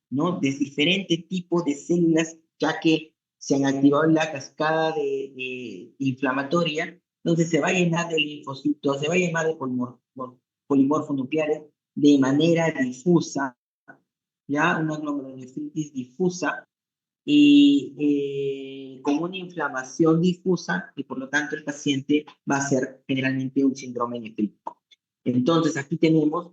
S1: ¿no? De diferentes tipos de células, ya que se han activado la cascada inflamatoria, entonces se va a llenar de linfocitos, se va a llenar de polimorfos nucleares de manera difusa, ¿ya? Una glomerulonefritis difusa, y con una inflamación difusa y por lo tanto el paciente va a ser generalmente un síndrome nefrítico. Entonces aquí tenemos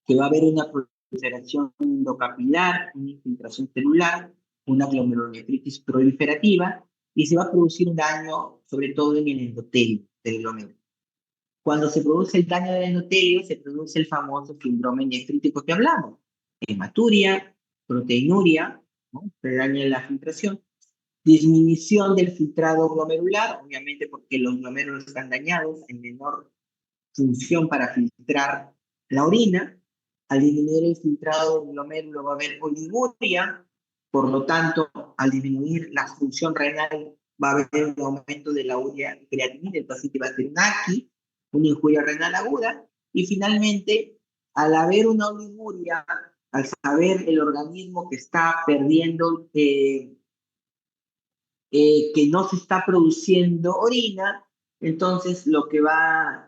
S1: que va a haber una proliferación endocapilar, una infiltración celular, una glomerulonefritis proliferativa y se va a producir un daño sobre todo en el endotelio del glomérulo. Cuando se produce el daño del endotelio se produce el famoso síndrome nefrítico que hablamos, hematuria, proteinuria, ¿no? Se daña la filtración, disminución del filtrado glomerular, obviamente porque los glomérulos están dañados, en menor función para filtrar la orina. Al disminuir el filtrado del glomérulo va a haber oliguria, por lo tanto, al disminuir la función renal va a haber un aumento de la urea creatinina, el paciente va a tener un AQI, una injuria renal aguda, y finalmente, al haber una oliguria, al saber el organismo que está perdiendo que no se está produciendo orina, entonces lo que va a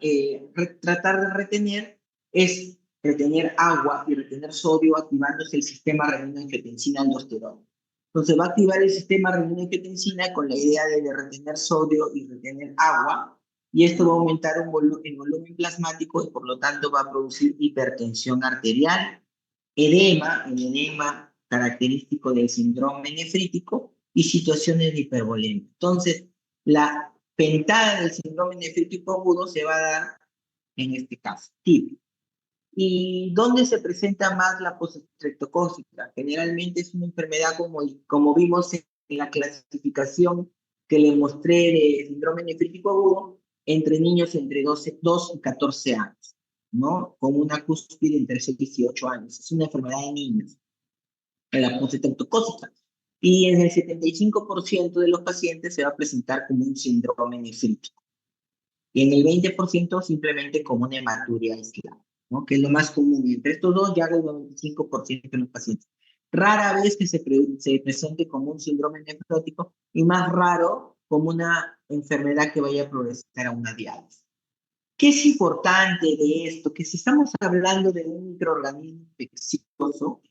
S1: tratar de retener es retener agua y retener sodio activándose el sistema renina-angiotensina-aldosterona. Entonces va a activar el sistema renina-angiotensina con la idea de retener sodio y retener agua, y esto va a aumentar el volumen plasmático y por lo tanto va a producir hipertensión arterial, edema, el edema característico del síndrome nefrítico y situaciones de hipervolemia. Entonces, la pentada del síndrome nefrítico agudo se va a dar en este caso, típico. ¿Y dónde se presenta más la postestreptocócica? Generalmente es una enfermedad como vimos en la clasificación que le mostré de síndrome nefrítico agudo, entre niños entre 2 y 14 años, ¿no? Con una cúspide entre 6 y 8 años. Es una enfermedad de niños, la postestreptocócica. Y en el 75% de los pacientes se va a presentar como un síndrome nefrítico. Y en el 20% simplemente como una hematuria aislada, ¿no? Que es lo más común. Entre estos dos ya el 95% de los pacientes. Rara vez que se presente como un síndrome nefrótico y más raro como una enfermedad que vaya a progresar a una diálisis. ¿Qué es importante de esto? Que si estamos hablando de un microorganismo infeccioso,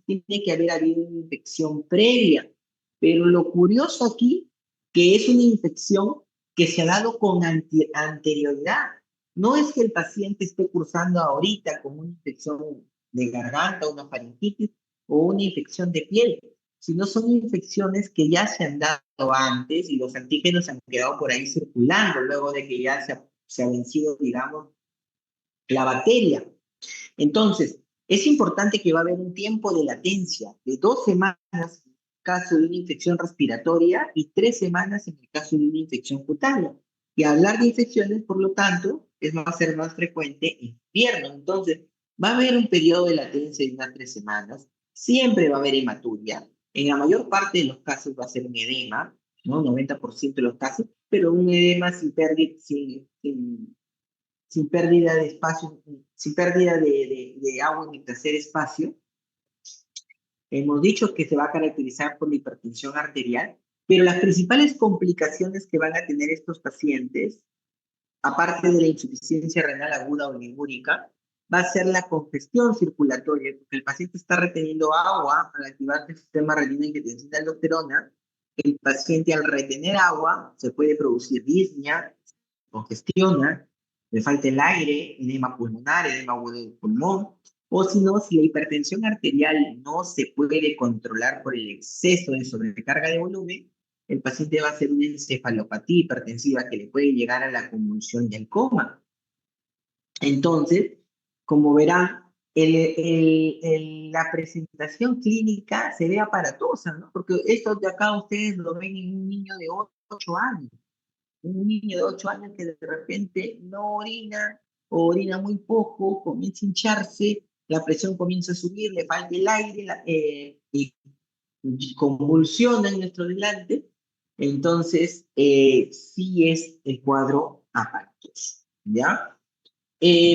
S1: tiene que haber habido una infección previa. Pero lo curioso aquí, que es una infección que se ha dado con anterioridad. No es que el paciente esté cursando ahorita con una infección de garganta, una faringitis o una infección de piel, sino son infecciones que ya se han dado antes y los antígenos han quedado por ahí circulando luego de que ya se ha vencido, digamos, la bacteria. Entonces, es importante que va a haber un tiempo de latencia de 2 semanas en el caso de una infección respiratoria y 3 semanas en el caso de una infección cutánea. Y hablar de infecciones, por lo tanto, va a ser más frecuente en invierno. Entonces, va a haber un periodo de latencia de unas 3 semanas. Siempre va a haber hematuria. En la mayor parte de los casos va a ser un edema, ¿no? 90% de los casos, pero un edema sin pérdida, sin pérdida de espacio, sin pérdida de agua en el tercer espacio. Hemos dicho que se va a caracterizar por la hipertensión arterial, pero las principales complicaciones que van a tener estos pacientes, aparte de la insuficiencia renal aguda o ligúrica, va a ser la congestión circulatoria, porque el paciente está reteniendo agua al activar el sistema renina-angiotensina-aldosterona. El paciente al retener agua se puede producir disnea, congestiona, le falta el aire, edema pulmonar, edema agudo del pulmón, o si no, si la hipertensión arterial no se puede controlar por el exceso de sobrecarga de volumen, el paciente va a hacer una encefalopatía hipertensiva que le puede llegar a la convulsión y al coma. Entonces, como verán, la presentación clínica se ve aparatosa, ¿no? Porque esto de acá ustedes lo ven en un niño de 8 años, un niño de 8 años que de repente no orina o orina muy poco, comienza a hincharse, la presión comienza a subir, le falta el aire y convulsiona en nuestro delante. Entonces, sí es el cuadro aparatoso, ¿ya?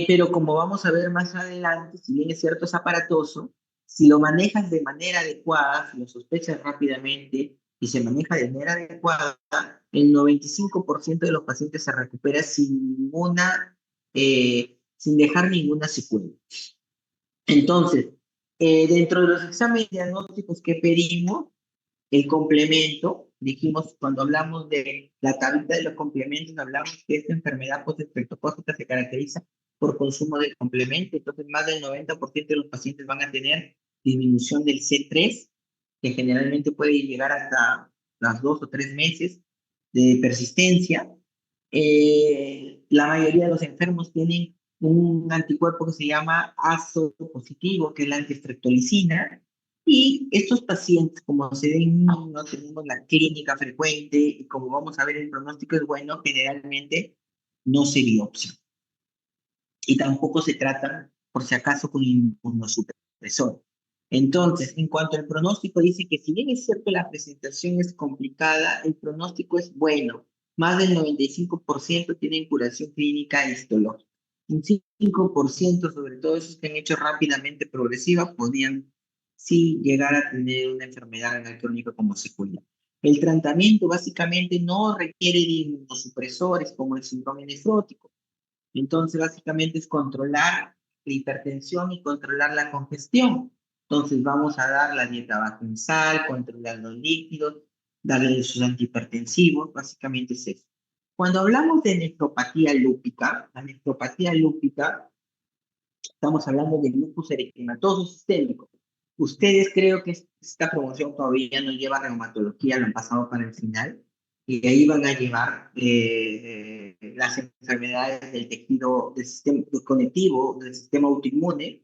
S1: Pero como vamos a ver más adelante, si bien es cierto es aparatoso, si lo manejas de manera adecuada, si lo sospechas rápidamente y se maneja de manera adecuada, el 95% de los pacientes se recupera sin dejar ninguna secuela. Entonces, dentro de los exámenes diagnósticos que pedimos, el complemento, dijimos cuando hablamos de la tablita de los complementos, hablamos que esta enfermedad postestreptocócica se caracteriza por consumo de complemento, entonces más del 90% de los pacientes van a tener disminución del C3, que generalmente puede llegar hasta las 2 o 3 meses de persistencia. La mayoría de los enfermos tienen un anticuerpo que se llama ASO positivo, que es la antiestreptolicina, Y estos pacientes, como se ven, no tenemos la clínica frecuente y como vamos a ver el pronóstico es bueno, generalmente no se biopsia. Y tampoco se tratan, por si acaso, con inmunosupresor. Entonces, en cuanto al pronóstico, dice que si bien es cierto la presentación es complicada, el pronóstico es bueno. Más del 95% tienen curación clínica histológica. Un 5%, sobre todo esos que han hecho rápidamente progresiva, podían sí llegar a tener una enfermedad renal crónica como secuela. El tratamiento básicamente no requiere de inmunosupresores como el síndrome nefrótico. Entonces, básicamente es controlar la hipertensión y controlar la congestión. Entonces, vamos a dar la dieta baja en sal, controlar los líquidos, darle sus antihipertensivos, básicamente es eso. Cuando hablamos de nefropatía lúpica, la nefropatía lúpica, estamos hablando de lupus eritematoso sistémico. Ustedes creo que esta promoción todavía no lleva reumatología, lo han pasado para el final, y ahí van a llevar las enfermedades del tejido del sistema conectivo, del sistema autoinmune.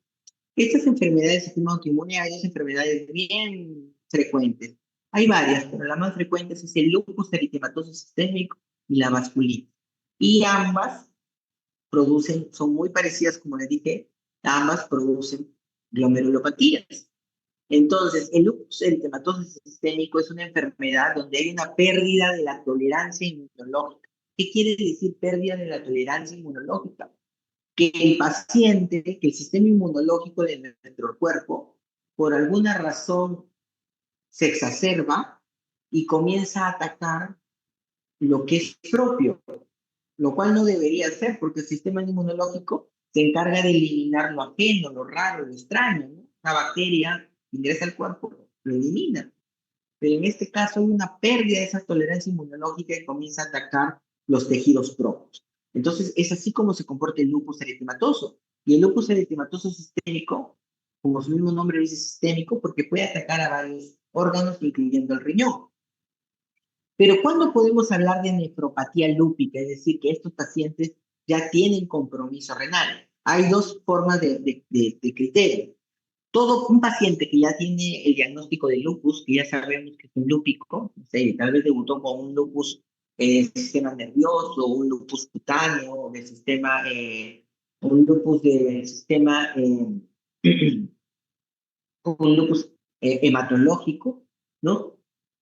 S1: Estas enfermedades del sistema autoinmune hay dos enfermedades bien frecuentes. Hay varias, pero las más frecuentes es el lupus eritematoso sistémico y la vasculitis. Y ambas producen, son muy parecidas, como les dije, ambas producen glomerulopatías. Entonces, el lupus eritematoso sistémico es una enfermedad donde hay una pérdida de la tolerancia inmunológica. ¿Qué quiere decir pérdida de la tolerancia inmunológica? Que el paciente, que el sistema inmunológico de nuestro cuerpo, por alguna razón se exacerba y comienza a atacar lo que es propio, lo cual no debería ser, porque el sistema inmunológico se encarga de eliminar lo ajeno, lo raro, lo extraño, ¿no? Una bacteria ingresa al cuerpo, lo elimina. Pero en este caso hay una pérdida de esa tolerancia inmunológica y comienza a atacar los tejidos propios. Entonces, es así como se comporta el lupus eritematoso. Y el lupus eritematoso sistémico, como su mismo nombre dice sistémico, porque puede atacar a varios órganos, incluyendo el riñón. Pero ¿cuándo podemos hablar de nefropatía lúpica? Es decir, que estos pacientes ya tienen compromiso renal. Hay dos formas de criterio. Todo un paciente que ya tiene el diagnóstico de lupus, que ya sabemos que es un lúpico, no sé, tal vez debutó con un lupus del sistema nervioso, un lupus cutáneo, del sistema, un lupus del sistema, un lupus hematológico, ¿no?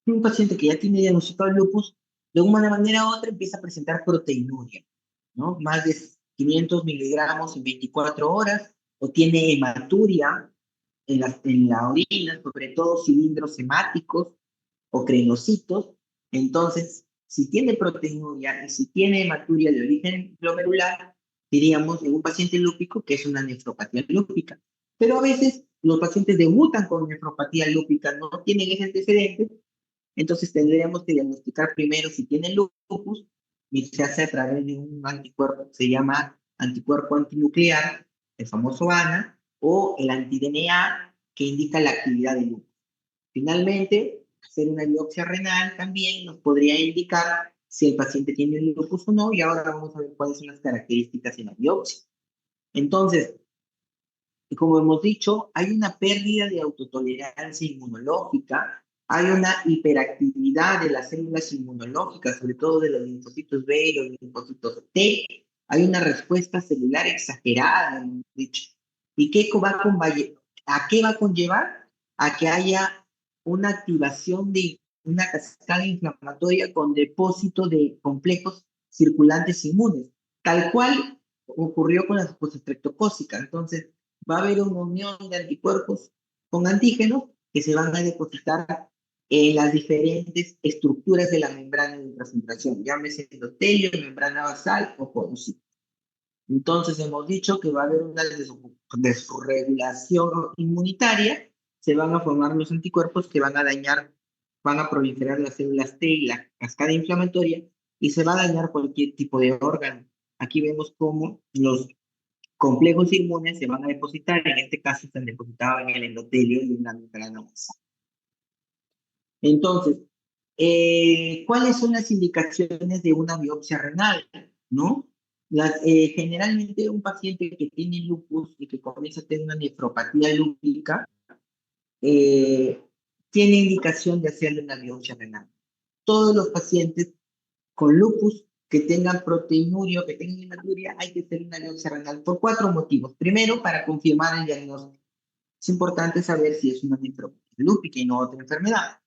S1: Un paciente que ya tiene diagnosticado el lupus, de una manera u otra empieza a presentar proteinuria, ¿no? Más de 500 miligramos en 24 horas, o tiene hematuria en la orina, sobre todo cilindros hemáticos o crenocitos. Entonces, si tiene proteinuria y si tiene hematuria de origen glomerular, diríamos en un paciente lúpico que es una nefropatía lúpica. Pero a veces los pacientes debutan con nefropatía lúpica, no tienen ese antecedente, entonces tendríamos que diagnosticar primero si tiene lupus y se hace a través de un anticuerpo que se llama anticuerpo antinuclear, el famoso ANA, o el anti-DNA que indica la actividad del lupus. Finalmente, hacer una biopsia renal también nos podría indicar si el paciente tiene lupus o no, y ahora vamos a ver cuáles son las características en la biopsia. Entonces, como hemos dicho, hay una pérdida de autotolerancia inmunológica, hay una hiperactividad de las células inmunológicas, sobre todo de los linfocitos B y los linfocitos T, hay una respuesta celular exagerada, hemos dicho. ¿Y a qué va a conllevar? A que haya una activación de una cascada inflamatoria con depósito de complejos circulantes inmunes, tal cual ocurrió con la postestreptocócica. Entonces, va a haber una unión de anticuerpos con antígenos que se van a depositar en las diferentes estructuras de la membrana de ultrafiltración, llámese endotelio, membrana basal o porosito. Entonces hemos dicho que va a haber una desregulación inmunitaria, se van a formar los anticuerpos que van a dañar, van a proliferar las células T y la cascada inflamatoria y se va a dañar cualquier tipo de órgano. Aquí vemos cómo los complejos inmunes se van a depositar, en este caso están depositados en el endotelio y en la membrana basal. Entonces, ¿cuáles son las indicaciones de una biopsia renal? ¿No? Generalmente un paciente que tiene lupus y que comienza a tener una nefropatía lúpica, eh, tiene indicación de hacerle una biopsia renal. Todos los pacientes con lupus que tengan proteinuria o que tengan hematuria, hay que hacer una biopsia renal por 4 motivos. Primero, para confirmar el diagnóstico. Es importante saber si es una nefropatía lúpica y no otra enfermedad.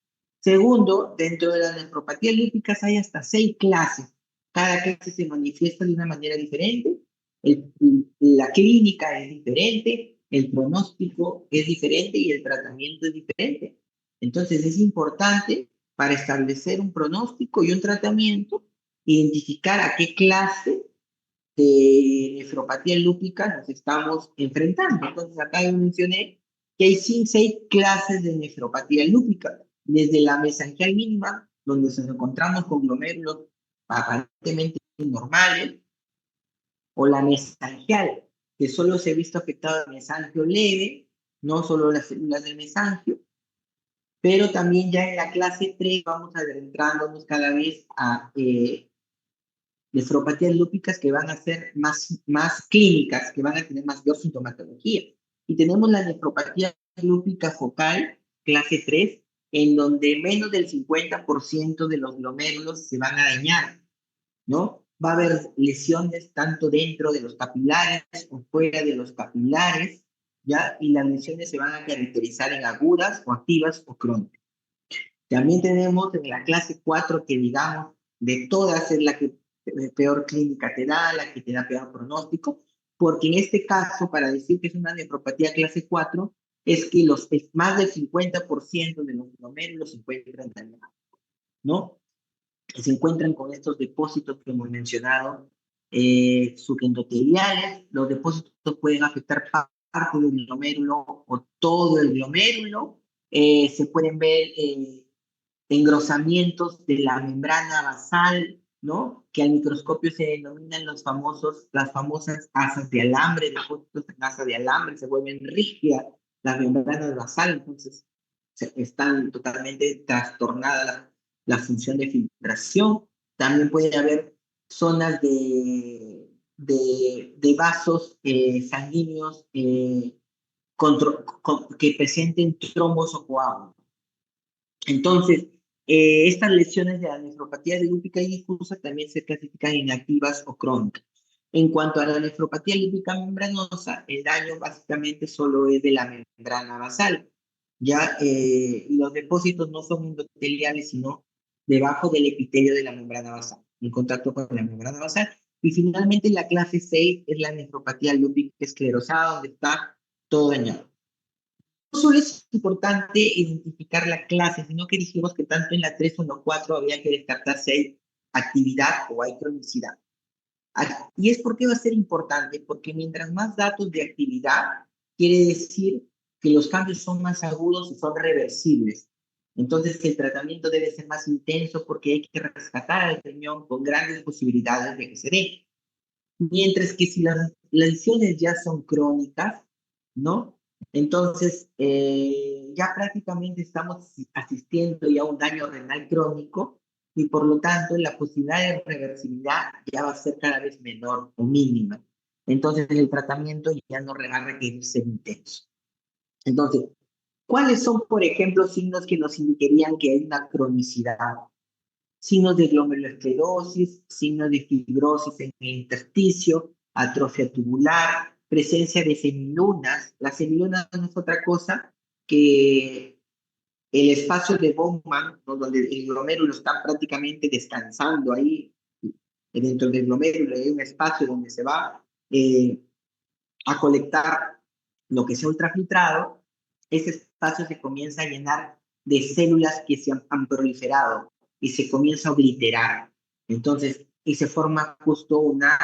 S1: Segundo, dentro de las nefropatías lúpicas hay hasta 6 clases. Cada clase se manifiesta de una manera diferente. La clínica es diferente, el pronóstico es diferente y el tratamiento es diferente. Entonces es importante para establecer un pronóstico y un tratamiento, identificar a qué clase de nefropatía lúpica nos estamos enfrentando. Entonces, acá yo mencioné que hay 6 clases de nefropatía lúpica, desde la mesangial mínima, donde nos encontramos con glomérulos aparentemente normales, o la mesangial, que solo se ha visto afectado el mesangio leve, no solo las células del mesangio, pero también ya en la clase 3 vamos adentrándonos cada vez a nefropatías lúpicas que van a ser más clínicas, que van a tener más sintomatología. Y tenemos la nefropatía lúpica focal, clase 3, en donde menos del 50% de los glomérulos se van a dañar, ¿no? Va a haber lesiones tanto dentro de los capilares o fuera de los capilares, ¿ya? Y las lesiones se van a caracterizar en agudas o activas o crónicas. También tenemos en la clase 4 que digamos, de todas es la que peor clínica te da, la que te da peor pronóstico, porque en este caso, para decir que es una nefropatía clase 4, es que más del 50% de los glomérulos se encuentran dañados, ¿no? Se encuentran con estos depósitos que hemos mencionado, subendoteliales. Los depósitos pueden afectar parte del glomérulo o todo el glomérulo. Se pueden ver engrosamientos de la membrana basal, ¿no? Que al microscopio se denominan las famosas asas de alambre, depósitos en asas de alambre, se vuelven rígidas las membranas basales, entonces están totalmente trastornadas la función de filtración. También puede haber zonas de vasos sanguíneos que presenten trombos o coágulos. Entonces, estas lesiones de la nefropatía lúpica y difusa también se clasifican en activas o crónicas. En cuanto a la nefropatía lípica membranosa, el daño básicamente solo es de la membrana basal. Ya los depósitos no son endoteliales, sino debajo del epitelio de la membrana basal, en contacto con la membrana basal. Y finalmente la clase 6 es la nefropatía lúpica esclerosada, donde está todo dañado. No solo es importante identificar la clase, sino que dijimos que tanto en la 3 como en la 4 había que descartar si hay actividad o hay cronicidad. ¿Y es por qué va a ser importante? Porque mientras más datos de actividad, quiere decir que los cambios son más agudos y son reversibles. Entonces, el tratamiento debe ser más intenso porque hay que rescatar al riñón con grandes posibilidades de que se dé. Mientras que si las lesiones ya son crónicas, ¿no? Entonces, ya prácticamente estamos asistiendo ya a un daño renal crónico y por lo tanto la posibilidad de reversibilidad ya va a ser cada vez menor o mínima. Entonces, el tratamiento ya no va a requerir ser intenso. Entonces, ¿cuáles son, por ejemplo, signos que nos indicarían que hay una cronicidad? Signos de glomerulosclerosis, signos de fibrosis en el intersticio, atrofia tubular, presencia de semilunas. Las semilunas no es otra cosa que el espacio de Bowman, ¿no? Donde el glomérulo está prácticamente descansando ahí, dentro del glomérulo hay un espacio donde se va a colectar lo que se ha ultrafiltrado. Ese espacio se comienza a llenar de células que se han proliferado y se comienza a obliterar. Entonces, y se forma justo una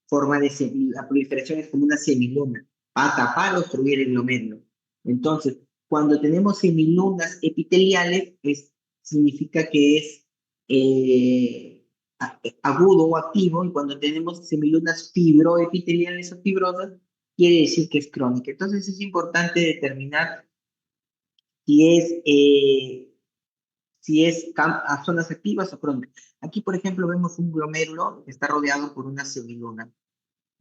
S1: forma de la proliferación es como una semiluna, para tapar o obstruir el glomérulo. Entonces, cuando tenemos semilunas epiteliales, significa que es agudo o activo, y cuando tenemos semilunas fibroepiteliales o fibrosas, quiere decir que es crónica. Entonces es importante determinar si es, a zonas activas o crónicas. Aquí, por ejemplo, vemos un glomérulo que está rodeado por una semiluna.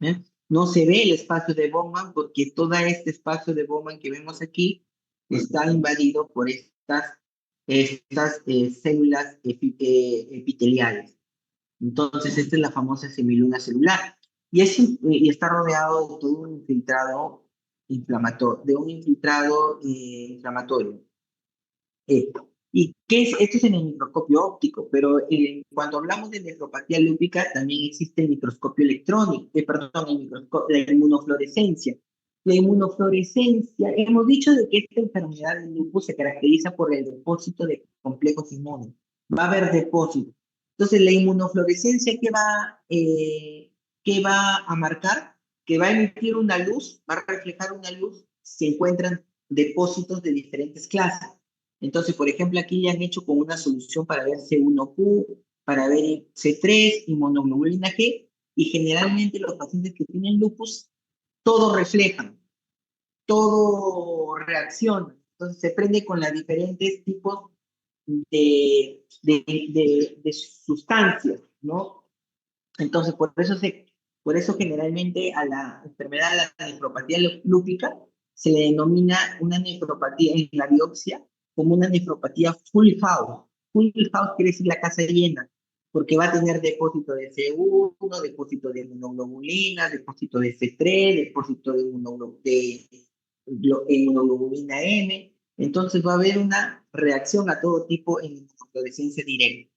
S1: ¿Eh? No se ve el espacio de Bowman porque todo este espacio de Bowman que vemos aquí está invadido por estas células epiteliales. Entonces, esta es la famosa semiluna celular. Y está rodeado de todo un infiltrado inflamatorio, inflamatorio. Eh, ¿Y qué es? Esto es en el microscopio óptico, pero cuando hablamos de nefropatía lúpica también existe el microscopio electrónico, perdón, la inmunofluorescencia. La inmunofluorescencia, hemos dicho de que esta enfermedad del lupus se caracteriza por el depósito de complejos inmunes. Va a haber depósito. Entonces, la inmunofluorescencia, ¿qué va a marcar? Que va a emitir una luz, va a reflejar una luz, se encuentran depósitos de diferentes clases. Entonces, por ejemplo, aquí le han hecho con una solución para ver C1Q, para ver C3, inmunoglobulina G, y generalmente los pacientes que tienen lupus, todo reflejan, todo reacciona. Entonces se prende con los diferentes tipos de sustancias, ¿no? Entonces, por eso generalmente a la enfermedad, a la nefropatía lúpica, se le denomina una nefropatía en la biopsia como una nefropatía full house. Full house quiere decir la casa llena, porque va a tener depósito de C1, depósito de inmunoglobulina, depósito de C3, depósito de inmunoglobulina M. Entonces va a haber una reacción a todo tipo en inmunofluorescencia directa.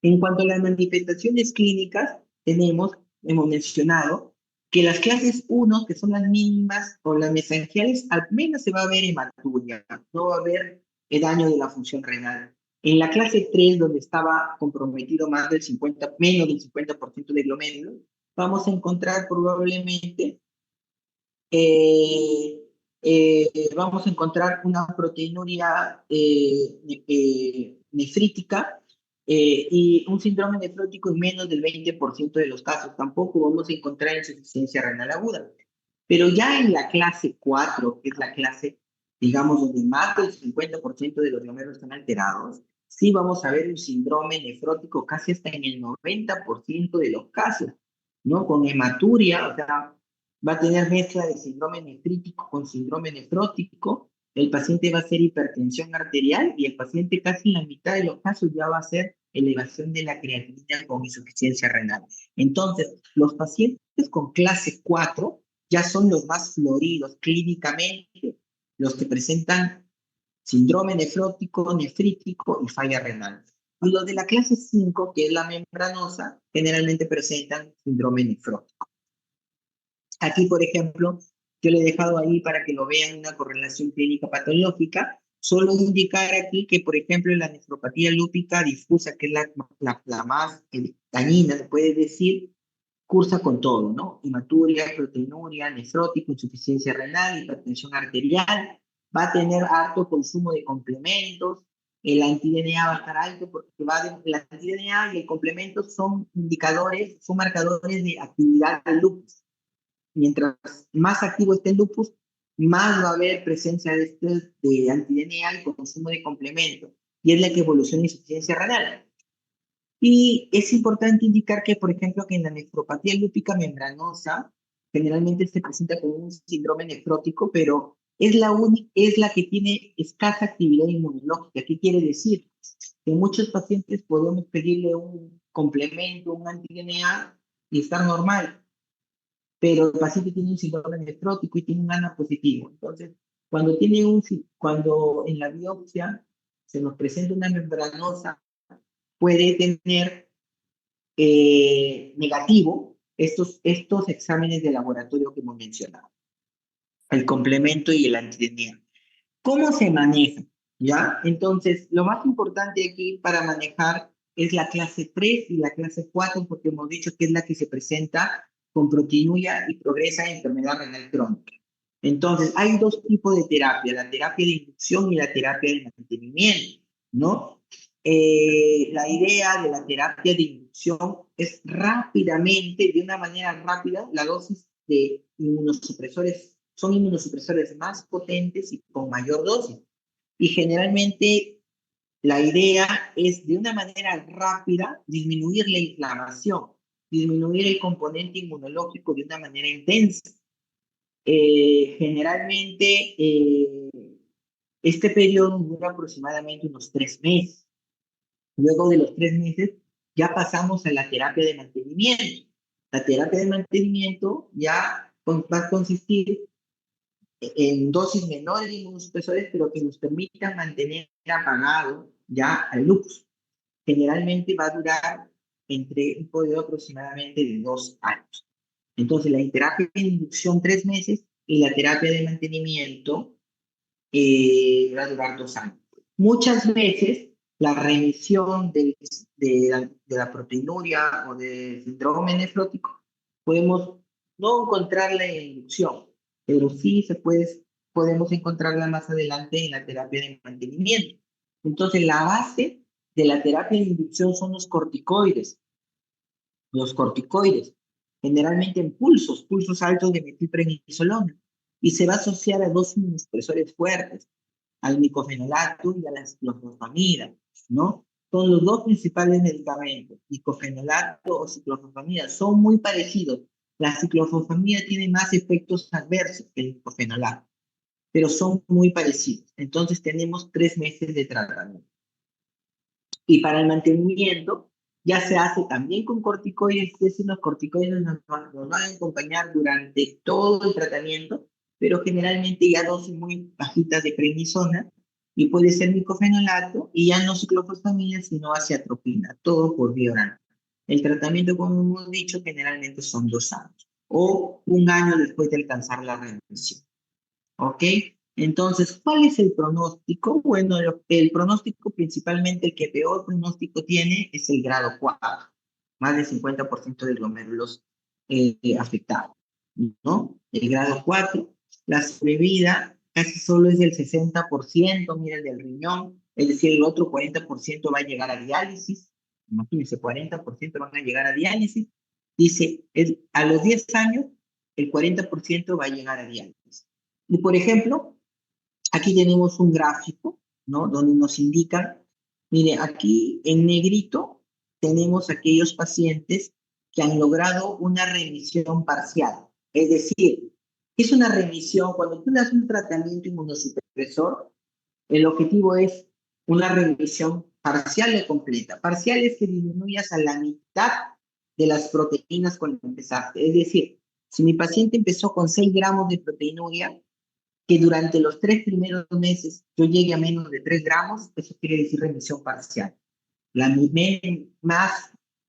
S1: En cuanto a las manifestaciones clínicas, hemos mencionado que las clases 1, que son las mínimas o las mesangiales, al menos se va a ver hematuria, no va a haber el daño de la función renal. En la clase 3, donde estaba comprometido menos del 50% de glomérulos, vamos a encontrar probablemente eh, vamos a encontrar una proteinuria nefrítica y un síndrome nefrótico en menos del 20% de los casos. Tampoco vamos a encontrar insuficiencia renal aguda. Pero ya en la clase 4, que es la clase, digamos, donde más del 50% de los glomérulos están alterados, sí vamos a ver un síndrome nefrótico casi hasta en el 90% de los casos, ¿no? Con hematuria, o sea, va a tener mezcla de síndrome nefrítico con síndrome nefrótico, el paciente va a ser hipertensión arterial y el paciente casi en la mitad de los casos ya va a ser elevación de la creatinina con insuficiencia renal. Entonces, los pacientes con clase 4 ya son los más floridos clínicamente, los que presentan síndrome nefrótico, nefrítico y falla renal. Y los de la clase 5, que es la membranosa, generalmente presentan síndrome nefrótico. Aquí, por ejemplo, yo le he dejado ahí para que lo vean una correlación clínica patológica. Solo indicar aquí que, por ejemplo, la nefropatía lúpica difusa, que es la más dañina, se puede decir, cursa con todo, ¿no? Hematuria, proteinuria, nefrótico, insuficiencia renal, hipertensión arterial. Va a tener alto consumo de complementos. El anti-DNA va a estar alto porque el anti-DNA y el complemento son indicadores, son marcadores de actividad del lupus. Mientras más activo esté el lupus, más va a haber presencia de anti-DNA y consumo de complementos. Y es la que evoluciona insuficiencia renal. Y es importante indicar que, por ejemplo, que en la nefropatía lúpica membranosa, generalmente se presenta como un síndrome nefrótico, pero es la que tiene escasa actividad inmunológica. ¿Qué quiere decir? Que muchos pacientes podemos pedirle un complemento, un anti-DNA y estar normal, pero el paciente tiene un síndrome nefrótico y tiene un ANA positivo. Entonces, cuando en la biopsia se nos presenta una membranosa, puede tener negativo estos exámenes de laboratorio que hemos mencionado, el complemento y el anti-DNA. ¿Cómo se maneja? ¿Ya? Entonces, lo más importante aquí para manejar es la clase 3 y la clase 4, porque hemos dicho que es la que se presenta con proteinuria y progresa en enfermedad renal crónica. Entonces, hay dos tipos de terapia, la terapia de inducción y la terapia de mantenimiento, ¿no? La idea de la terapia de inducción es rápidamente, de una manera rápida, la dosis de inmunosupresores, son inmunosupresores más potentes y con mayor dosis. Y generalmente la idea es de una manera rápida disminuir la inflamación, disminuir el componente inmunológico de una manera intensa. Generalmente Este periodo dura aproximadamente unos 3 meses. Luego de los 3 meses ya pasamos a la terapia de mantenimiento. La terapia de mantenimiento ya va a consistir en dosis menores de inmunosupresores, pero que nos permitan mantener apagado ya al lupus. Generalmente va a durar entre un periodo aproximadamente de 2 años. Entonces, la terapia de inducción 3 meses y la terapia de mantenimiento va a durar 2 años. Muchas veces la remisión de la proteinuria o del síndrome nefrótico podemos no encontrarla en la inducción, pero sí podemos encontrarla más adelante en la terapia de mantenimiento. Entonces, la base de la terapia de inducción son los corticoides, generalmente en pulsos altos de metilprednisolona, y se va a asociar a dos inmunosupresores fuertes, al micofenolato y a la ciclofosfamida, ¿no? Son los dos principales medicamentos, micofenolato o ciclofosfamida, son muy parecidos. La ciclofosfamida tiene más efectos adversos que el micofenolato, pero son muy parecidos. Entonces tenemos 3 meses de tratamiento. Y para el mantenimiento, ya se hace también con corticoides, es decir, los corticoides nos van a acompañar durante todo el tratamiento, pero generalmente ya dosis muy bajitas de prednisona, y puede ser micofenolato, y ya no ciclofosfamina, sino aciatropina, todo por vía oral. El tratamiento, como hemos dicho, generalmente son 2 años, o un año después de alcanzar la remisión. ¿Ok? Entonces, ¿cuál es el pronóstico? Bueno, el pronóstico principalmente, el que peor pronóstico tiene es el grado 4, más del 50% de glomérulos afectados, ¿no? El grado 4, la sobrevida casi solo es del 60%, mira el del riñón, es decir, el otro 40% va a llegar a diálisis, imagínense, 40% van a llegar a diálisis, dice, a los 10 años, el 40% va a llegar a diálisis. Y por ejemplo, aquí tenemos un gráfico, ¿no? Donde nos indican, mire, aquí en negrito tenemos aquellos pacientes que han logrado una remisión parcial. Es decir, es una remisión, cuando tú das un tratamiento inmunosupresor, el objetivo es una remisión parcial o completa. Parcial es que disminuyas a la mitad de las proteínas cuando empezaste. Es decir, si mi paciente empezó con 6 gramos de proteinuria, que durante los 3 primeros meses yo llegue a menos de 3 gramos, eso quiere decir remisión parcial.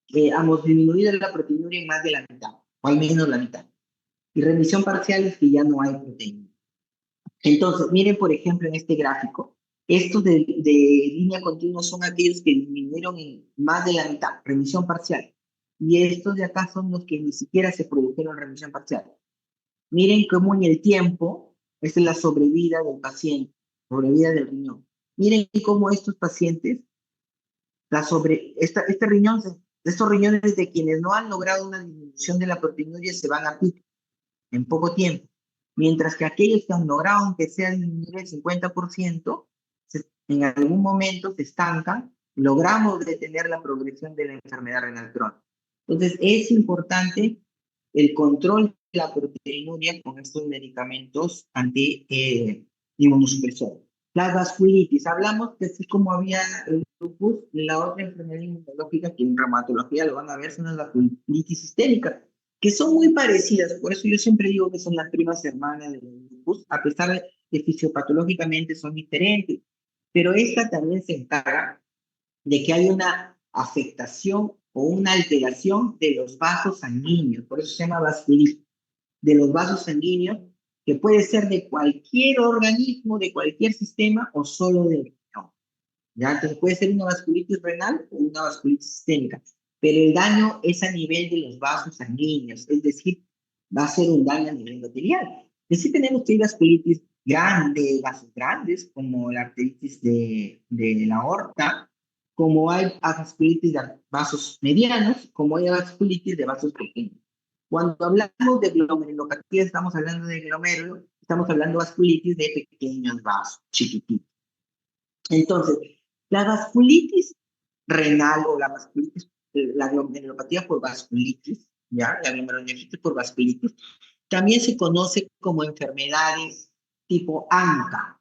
S1: Hemos disminuido la proteinuria en más de la mitad, o al menos la mitad. Y remisión parcial es que ya no hay proteína. Entonces, miren, por ejemplo, en este gráfico, estos de línea continua son aquellos que disminuyeron en más de la mitad, remisión parcial. Y estos de acá son los que ni siquiera se produjeron remisión parcial. Miren cómo en el tiempo, esta es la sobrevida del paciente, sobrevida del riñón. Miren cómo estos pacientes, estos riñones de quienes no han logrado una disminución de la proteinuria se van a pico en poco tiempo. Mientras que aquellos que han logrado, aunque sea disminuir el 50%, en algún momento se estancan, logramos detener la progresión de la enfermedad renal crónica. Entonces, es importante el control de la proteinuria con estos medicamentos anti-inmunosupresores. Las vasculitis, hablamos que así como había el lupus, la otra enfermedad inmunológica que en reumatología lo van a ver son las vasculitis sistémicas, que son muy parecidas, por eso yo siempre digo que son las primas hermanas del lupus, a pesar de que fisiopatológicamente son diferentes, pero esta también se encarga de que hay una afectación o una alteración de los vasos sanguíneos, por eso se llama vasculitis, de los vasos sanguíneos, que puede ser de cualquier organismo, de cualquier sistema o solo del riñón. ¿Ya? Entonces puede ser una vasculitis renal o una vasculitis sistémica, pero el daño es a nivel de los vasos sanguíneos, es decir, va a ser un daño a nivel endotelial. Y sí tenemos que hay vasculitis grandes, vasos grandes, como la arteritis de la aorta, como hay vasculitis de vasos medianos, como hay vasculitis de vasos pequeños. Cuando hablamos de glomerulopatía, estamos hablando de glomérulo, estamos hablando de vasculitis de pequeños vasos, chiquititos. Entonces, la vasculitis renal o la glomerulopatía por vasculitis, ¿ya? La glomerulonefritis por vasculitis, también se conoce como enfermedades tipo ANCA.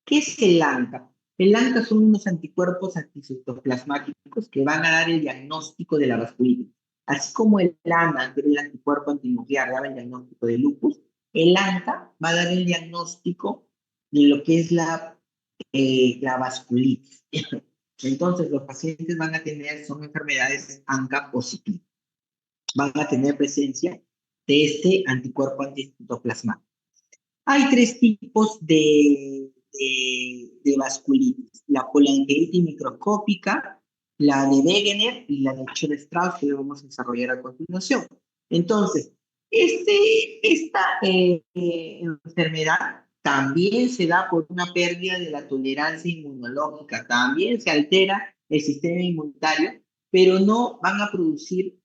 S1: ¿Qué es el ANCA? El ANCA son unos anticuerpos anticitoplasmáticos que van a dar el diagnóstico de la vasculitis. Así como el ANA, que es el anticuerpo antinuclear, daba el diagnóstico de lupus, el ANCA va a dar el diagnóstico de lo que es la vasculitis. Entonces, los pacientes van a tener, son enfermedades ANCA positivas, van a tener presencia de este anticuerpo anticitoplasmático. Hay tres tipos de vasculitis: la poliangiitis microscópica, la de Wegener y la de Church-Strauss, que lo vamos a desarrollar a continuación. Entonces, esta enfermedad también se da por una pérdida de la tolerancia inmunológica, también se altera el sistema inmunitario, pero no van a producir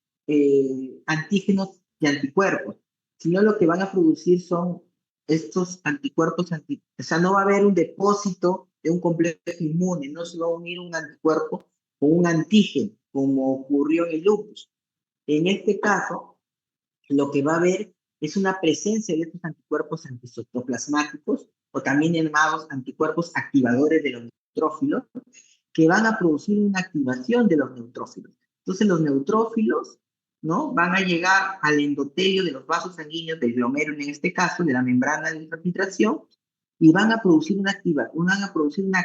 S1: antígenos y anticuerpos, sino lo que van a producir son estos anticuerpos, o sea, no va a haber un depósito de un complejo inmune, no se va a unir un anticuerpo con un antígeno, como ocurrió en el lupus. En este caso, lo que va a haber es una presencia de estos anticuerpos anticitoplasmáticos, o también llamados anticuerpos activadores de los neutrófilos, que van a producir una activación de los neutrófilos. Entonces, los neutrófilos, ¿no?, van a llegar al endotelio de los vasos sanguíneos, del glomérulo en este caso, de la membrana de infiltración, y van a producir una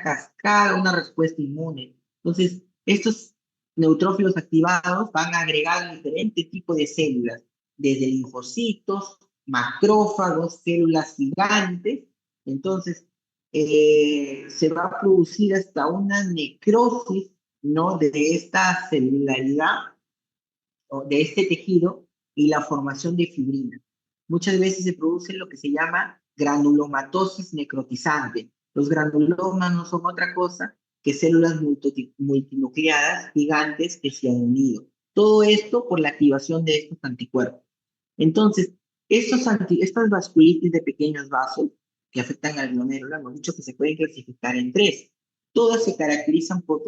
S1: cascada, una respuesta inmune. Entonces, estos neutrófilos activados van a agregar diferentes tipos de células, desde linfocitos, macrófagos, células gigantes. Entonces, se va a producir hasta una necrosis, ¿no?, de esta celularidad o de este tejido, y la formación de fibrina. Muchas veces se produce lo que se llama granulomatosis necrotizante. Los granulomas no son otra cosa que células multinucleadas gigantes que se han unido. Todo esto por la activación de estos anticuerpos. Entonces, estas vasculitis de pequeños vasos que afectan al glomérulo, hemos dicho que se pueden clasificar en tres. Todas se caracterizan por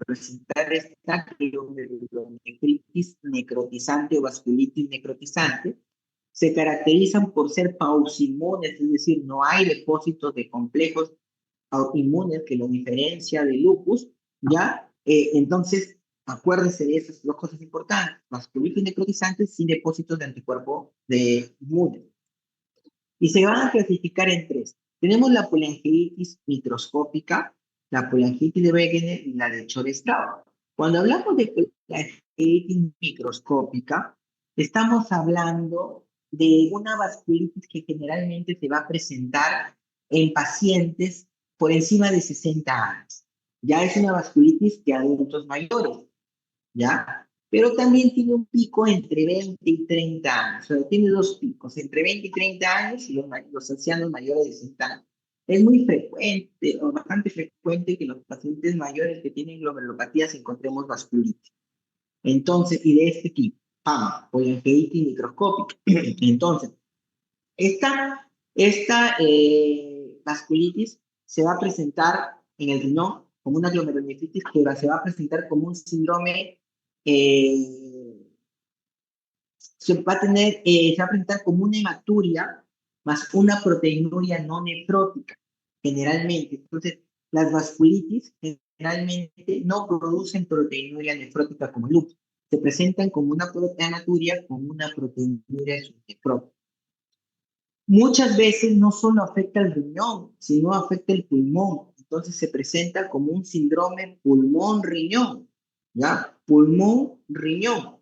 S1: presentar esta glomerulonefritis necrotizante o vasculitis necrotizante. Se caracterizan por ser pausinmunes, es decir, no hay depósitos de complejos autoinmunes que lo diferencia del lupus, ¿ya? Entonces, acuérdense de esas dos cosas importantes: vasculitis necrotizante sin depósitos de anticuerpo de inmunes. Y se van a clasificar en tres. Tenemos la poliangiitis microscópica, la poliangiitis de Wegener y la de Chorestau. Cuando hablamos de poliangiitis microscópica, estamos hablando de una vasculitis que generalmente se va a presentar en pacientes por encima de 60 años. Ya es una vasculitis de adultos mayores, ¿ya? Pero también tiene un pico entre 20 y 30 años, o sea, tiene dos picos, entre 20 y 30 años, y los ancianos mayores de 60 años. Es muy frecuente, o bastante frecuente, que los pacientes mayores que tienen glomerulopatías encontremos vasculitis. Entonces, y de este tipo, poliangiitis microscópica. Entonces, esta vasculitis se va a presentar en el riñón como una glomerulonefritis, que se va a presentar como un síndrome, se va a presentar como una hematuria más una proteinuria no nefrótica, generalmente. Entonces, las vasculitis generalmente no producen proteinuria nefrótica como el lupus. Se presentan como una hematuria, como una proteinuria subnefrótica. Muchas veces no solo afecta el riñón, sino afecta el pulmón. Entonces se presenta como un síndrome pulmón-riñón, ¿ya? Pulmón-riñón.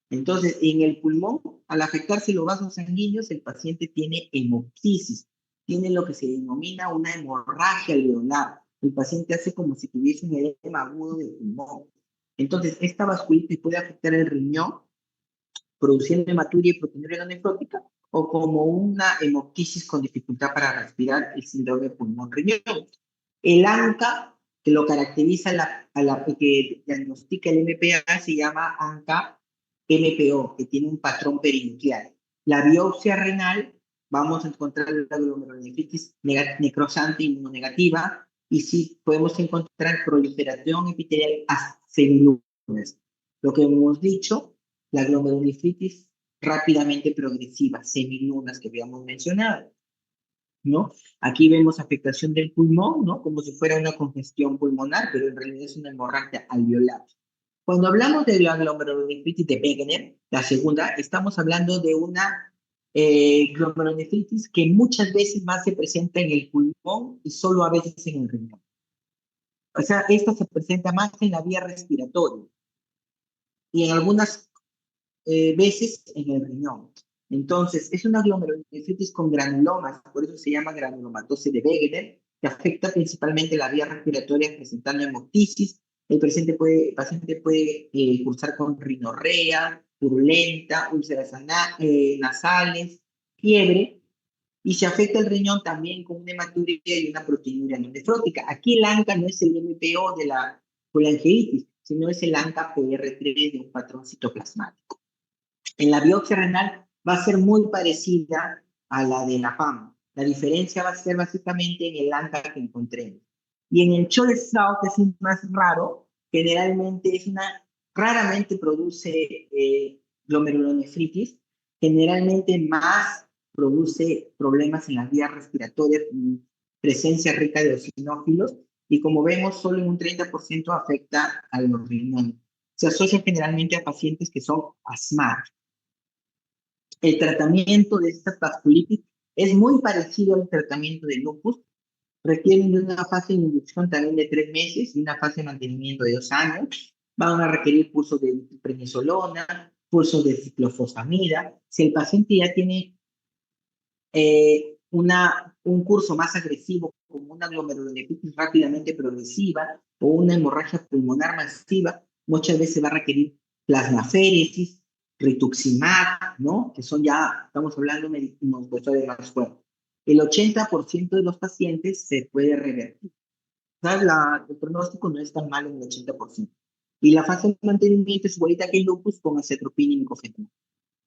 S1: Entonces, en el pulmón, al afectarse los vasos sanguíneos, el paciente tiene hemoptisis, tiene lo que se denomina una hemorragia alveolar. El paciente hace como si tuviese un edema agudo de pulmón. Entonces, esta vasculitis puede afectar el riñón, produciendo hematuria y proteinuria nefrótica, o como una hemoptisis con dificultad para respirar, el síndrome pulmón-riñón. El ANCA, que lo caracteriza, que diagnostica el MPA, se llama ANCA-MPO, que tiene un patrón perinuclear. La biopsia renal, vamos a encontrar la glomerulonefritis necrosante inmunonegativa, y sí podemos encontrar proliferación epitelial a semilunas. Lo que hemos dicho, la glomerulonefritis rápidamente progresiva, semilunas, que habíamos mencionado. ¿no? Aquí vemos afectación del pulmón, ¿no? Como si fuera una congestión pulmonar, pero en realidad es una hemorragia alveolar. Cuando hablamos de la glomerulonefritis de Wegener, la segunda, estamos hablando de una glomerulonefritis que muchas veces más se presenta en el pulmón y solo a veces en el riñón. O sea, esta se presenta más en la vía respiratoria y en algunas veces en el riñón. Entonces, es una glomerulonefritis con granulomas, por eso se llama granulomatosis de Wegener, que afecta principalmente la vía respiratoria presentando hemoptisis. El paciente puede cursar con rinorrea, purulenta, úlceras nasales, fiebre, y se afecta el riñón también con una hematuria y una proteinuria no nefrótica. Aquí el ANCA no es el MPO de la colangitis, sino es el ANCA-PR3 de un patrón citoplasmático. En la biopsia renal va a ser muy parecida a la de la PAM. La diferencia va a ser básicamente en el ANCA que encontremos. Y en el Cholesterol, que es más raro, generalmente raramente produce glomerulonefritis, generalmente más produce problemas en las vías respiratorias, presencia rica de eosinófilos, y como vemos, solo en un 30% afecta a los riñones. Se asocia generalmente a pacientes que son asmáticos. El tratamiento de esta vasculitis es muy parecido al tratamiento de lupus. Requieren de una fase de inducción también de 3 meses y una fase de mantenimiento de 2 años. Van a requerir pulso de prednisolona, pulso de ciclofosfamida. Si el paciente ya tiene un curso más agresivo, como una glomerulonefritis rápidamente progresiva o una hemorragia pulmonar masiva, muchas veces va a requerir plasmaféresis, rituximab, ¿no? Que son ya, estamos hablando de medicamentos más fuertes. El 80% de los pacientes se puede revertir. O sea, el pronóstico no es tan malo en el 80%. Y la fase de mantenimiento es igualita que el lupus con acetropina y micofenol.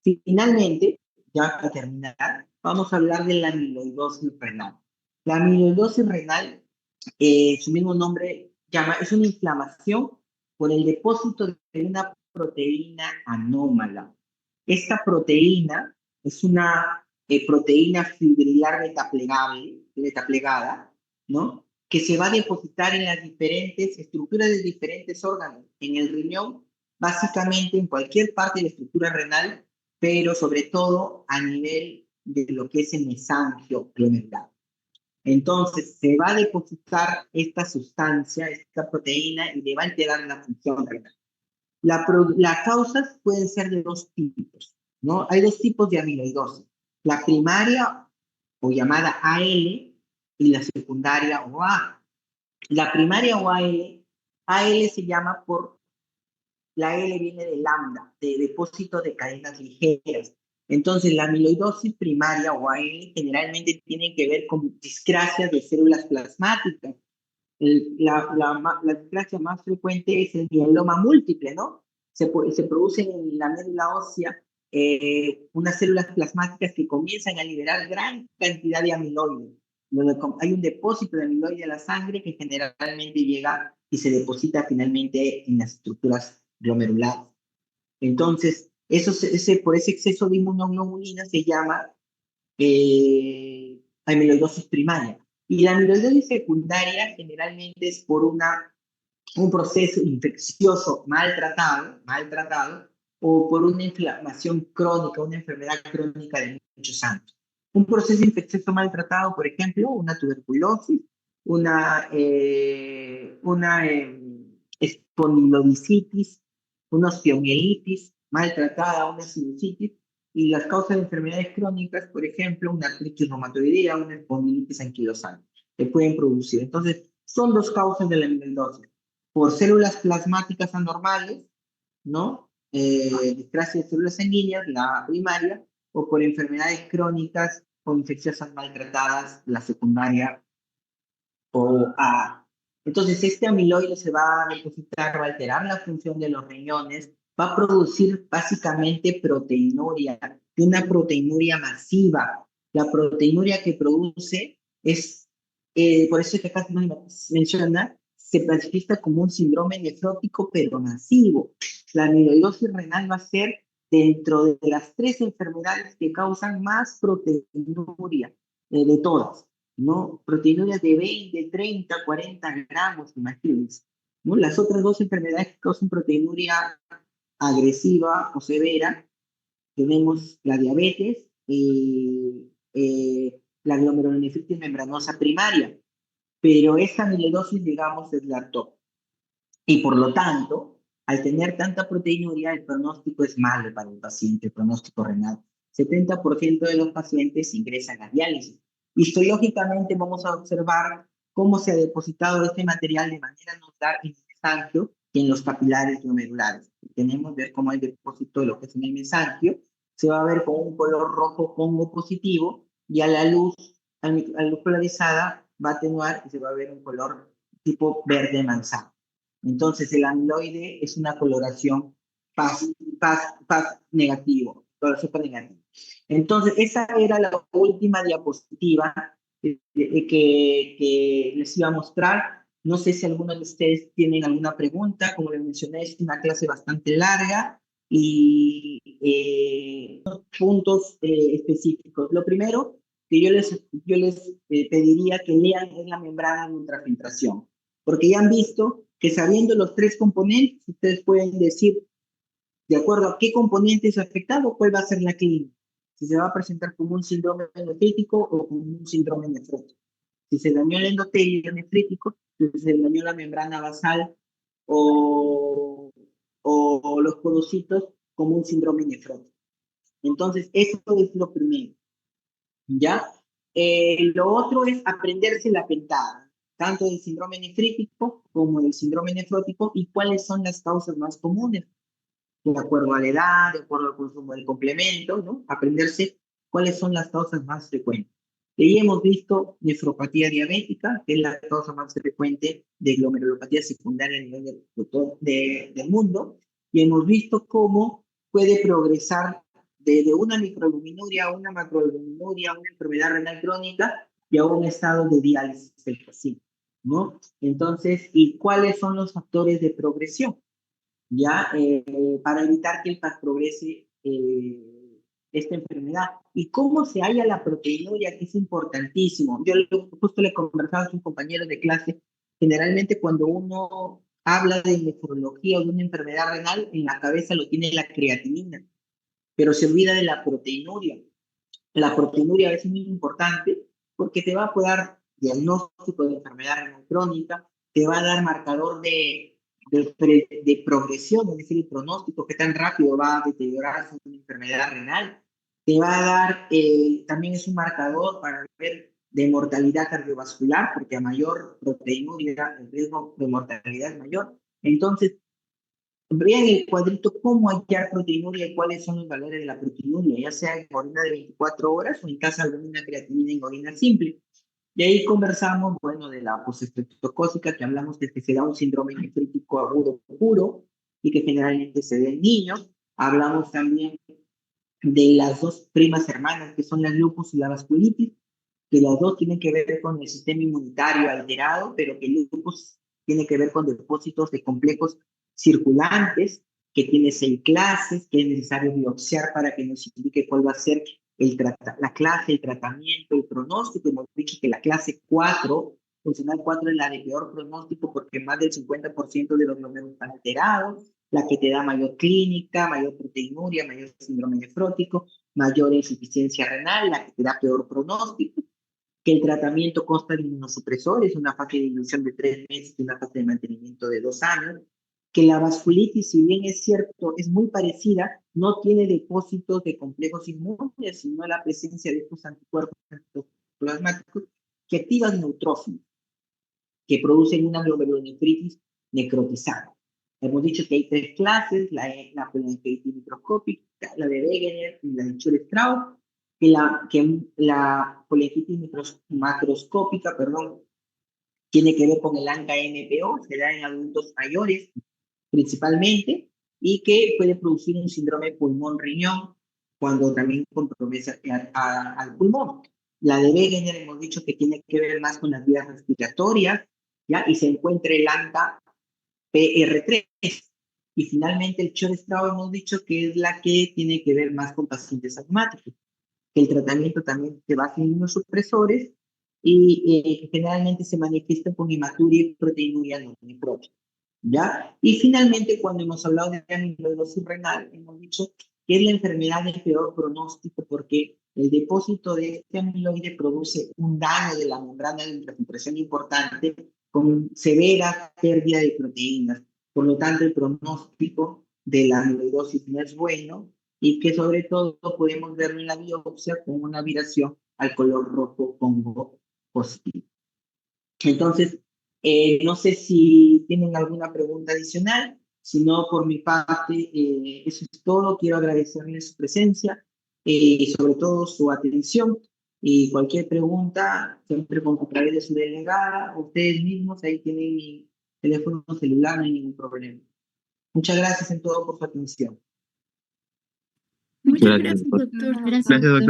S1: Finalmente, ya para terminar, vamos a hablar de la amiloidosis renal. La amiloidosis renal, su mismo nombre llama, es una inflamación por el depósito de una proteína anómala. Esta proteína es una proteína fibrilar metaplegada, ¿no? Que se va a depositar en las diferentes estructuras de diferentes órganos. En el riñón, básicamente en cualquier parte de la estructura renal, pero sobre todo a nivel de lo que es el mesangio glomerular. Entonces, se va a depositar esta sustancia, esta proteína, y le va a alterar la función renal. Las causas pueden ser de dos tipos, ¿no? Hay dos tipos de amiloidosis. La primaria, o llamada AL, y la secundaria, o A. La primaria, o AL se llama por la L viene de lambda, de depósito de cadenas ligeras. Entonces, la amiloidosis primaria o AL generalmente tiene que ver con discrasias de células plasmáticas. La discrasia más frecuente es el mieloma múltiple, ¿no? Se producen en la médula ósea unas células plasmáticas que comienzan a liberar gran cantidad de amiloide. Hay un depósito de amiloide en la sangre que generalmente llega y se deposita finalmente en las estructuras glomerulares. Entonces, por ese exceso de inmunoglobulina se llama amiloidosis primaria. Y la amiloidosis secundaria generalmente es por un proceso infeccioso mal tratado, o por una inflamación crónica, una enfermedad crónica de muchos años. Un proceso infeccioso maltratado, por ejemplo, una tuberculosis, una espondilodicitis, una osteomielitis maltratada, una sinusitis, y las causas de enfermedades crónicas, por ejemplo, una artritis reumatoidea, una espondilitis anquilosante, que pueden producir. Entonces, son dos causas de la amiloidosis: por células plasmáticas anormales, ¿no? Discrasia de células sanguíneas, la primaria, o por enfermedades crónicas o infecciosas maltratadas, la secundaria o A. Entonces, este amiloide se va a depositar, va a alterar la función de los riñones, va a producir básicamente proteinuria, una proteinuria masiva. La proteinuria que produce es, por eso es que acá se menciona, se manifiesta como un síndrome nefrótico pero masivo. La amiloidosis renal va a ser dentro de las 3 enfermedades que causan más proteinuria. de todas, ¿no? Proteinurias de 20, 30, 40 gramos, imagínense, ¿no? Las otras dos enfermedades que causan proteinuria agresiva o severa, tenemos la diabetes y la glomerulonefritis membranosa primaria, pero esta amiloidosis, digamos, es la top. Y por lo tanto, al tener tanta proteinuria, el pronóstico es malo para el paciente, el pronóstico renal. 70% de los pacientes ingresan a diálisis. Histológicamente vamos a observar cómo se ha depositado este material de manera notable en el mesangio y en los capilares glomerulares. Tenemos ver cómo el depósito de lo que es en el mesangio se va a ver con un color rojo pongo positivo y a la luz, a la luz polarizada va a atenuar y se va a ver un color tipo verde manzana. Entonces, el amiloide es una coloración paz negativo, coloración paz negativo. Entonces, esa era la última diapositiva que les iba a mostrar. No sé si alguno de ustedes tienen alguna pregunta. Como les mencioné, es una clase bastante larga y puntos específicos. Lo primero que yo les pediría que lean es la membrana de ultrafiltración, porque ya han visto que sabiendo los tres componentes, ustedes pueden decir, de acuerdo a qué componente es afectado, cuál va a ser la clínica. Si se va a presentar como un síndrome nefrítico o como un síndrome nefrótico. Si se dañó el endotelio nefrítico, si se dañó la membrana basal o los podocitos como un síndrome nefrótico. Entonces, eso es lo primero. ¿Ya? Lo otro es aprenderse la pentada, tanto del síndrome nefrítico como del síndrome nefrótico y cuáles son las causas más comunes, de acuerdo a la edad, de acuerdo al consumo del complemento, ¿no? Aprenderse cuáles son las causas más frecuentes. Y ahí hemos visto nefropatía diabética, que es la causa más frecuente de glomerulopatía secundaria a nivel del mundo, y hemos visto cómo puede progresar desde una microalbuminuria a una macroalbuminuria, a una enfermedad renal crónica y a un estado de diálisis del paciente, ¿no? Entonces, ¿y cuáles son los factores de progresión? ¿Ya? Para evitar que el PAC progrese esta enfermedad. ¿Y cómo se halla la proteinuria? Que es importantísimo. Justo le conversaba a un compañero de clase, generalmente cuando uno habla de nefrología o de una enfermedad renal, en la cabeza lo tiene la creatinina, pero se olvida de la proteinuria. La proteinuria es muy importante porque te va a poder dar diagnóstico de enfermedad renal crónica, te va a dar marcador de progresión, es decir, el pronóstico, qué tan rápido va a deteriorarse una enfermedad renal, te va a dar, también es un marcador para ver de mortalidad cardiovascular, porque a mayor proteinuria el riesgo de mortalidad es mayor. Entonces, vean el cuadrito cómo hallar proteinuria y cuáles son los valores de la proteinuria, ya sea en orina de 24 horas o en caso de alguna creatinina en orina simple. Y ahí conversamos, bueno, de la postestreptocócica, que hablamos de que se da un síndrome nefrítico agudo puro y que generalmente se da en niños. Hablamos también de las dos primas hermanas, que son la lupus y la vasculitis, que las dos tienen que ver con el sistema inmunitario alterado, pero que el lupus tiene que ver con depósitos de complejos circulantes, que tiene 6 clases, que es necesario biopsiar para que nos indique cuál va a ser la clase, el tratamiento, el pronóstico. Hemos dicho que la clase 4, funcional 4, es la de peor pronóstico porque más del 50% de los números están alterados, la que te da mayor clínica, mayor proteinuria, mayor síndrome nefrótico, mayor insuficiencia renal, la que te da peor pronóstico, que el tratamiento consta de inmunosupresores, una fase de dilución de 3 meses y una fase de mantenimiento de 2 años, que la vasculitis, si bien es cierto, es muy parecida, no tiene depósitos de complejos inmunes, sino la presencia de estos anticuerpos plasmáticos que activan neutrófilos, que producen una glomerulonefritis necrotizada. Hemos dicho que hay 3 clases, la polionefritis microscópica, la de Wegener y la de Schur-Strauss, que la polionefritis macroscópica, perdón, tiene que ver con el ANCA-MPO, se da en adultos mayores principalmente, y que puede producir un síndrome pulmón-riñón cuando también compromete al pulmón. La de Wegener hemos dicho que tiene que ver más con las vías respiratorias, ¿ya? Y se encuentra el ANCA-PR3. Y finalmente el Schur-Strauss hemos dicho que es la que tiene que ver más con pacientes asmáticos. que el tratamiento también se basa en inmunosupresores y que generalmente se manifiesta con hematuria y proteinuria no necrótica. ¿Ya? Y finalmente, cuando hemos hablado de amiloidosis renal, hemos dicho que es la enfermedad de peor pronóstico porque el depósito de este amiloide produce un daño de la membrana de infiltración importante con severa pérdida de proteínas. Por lo tanto, el pronóstico de la amiloidosis no es bueno y que sobre todo podemos verlo en la biopsia con una viración al color rojo Congo positivo. Entonces, no sé si tienen alguna pregunta adicional. Si no, por mi parte, eso es todo. Quiero agradecerles su presencia y sobre todo su atención. Y cualquier pregunta, siempre a través de su delegada, ustedes mismos, ahí tienen mi teléfono celular, no hay ningún problema. Muchas gracias en todo por su atención.
S2: Muchas
S3: Gracias,
S2: gracias,
S3: doctor.
S2: doctor.
S3: Gracias, doctor.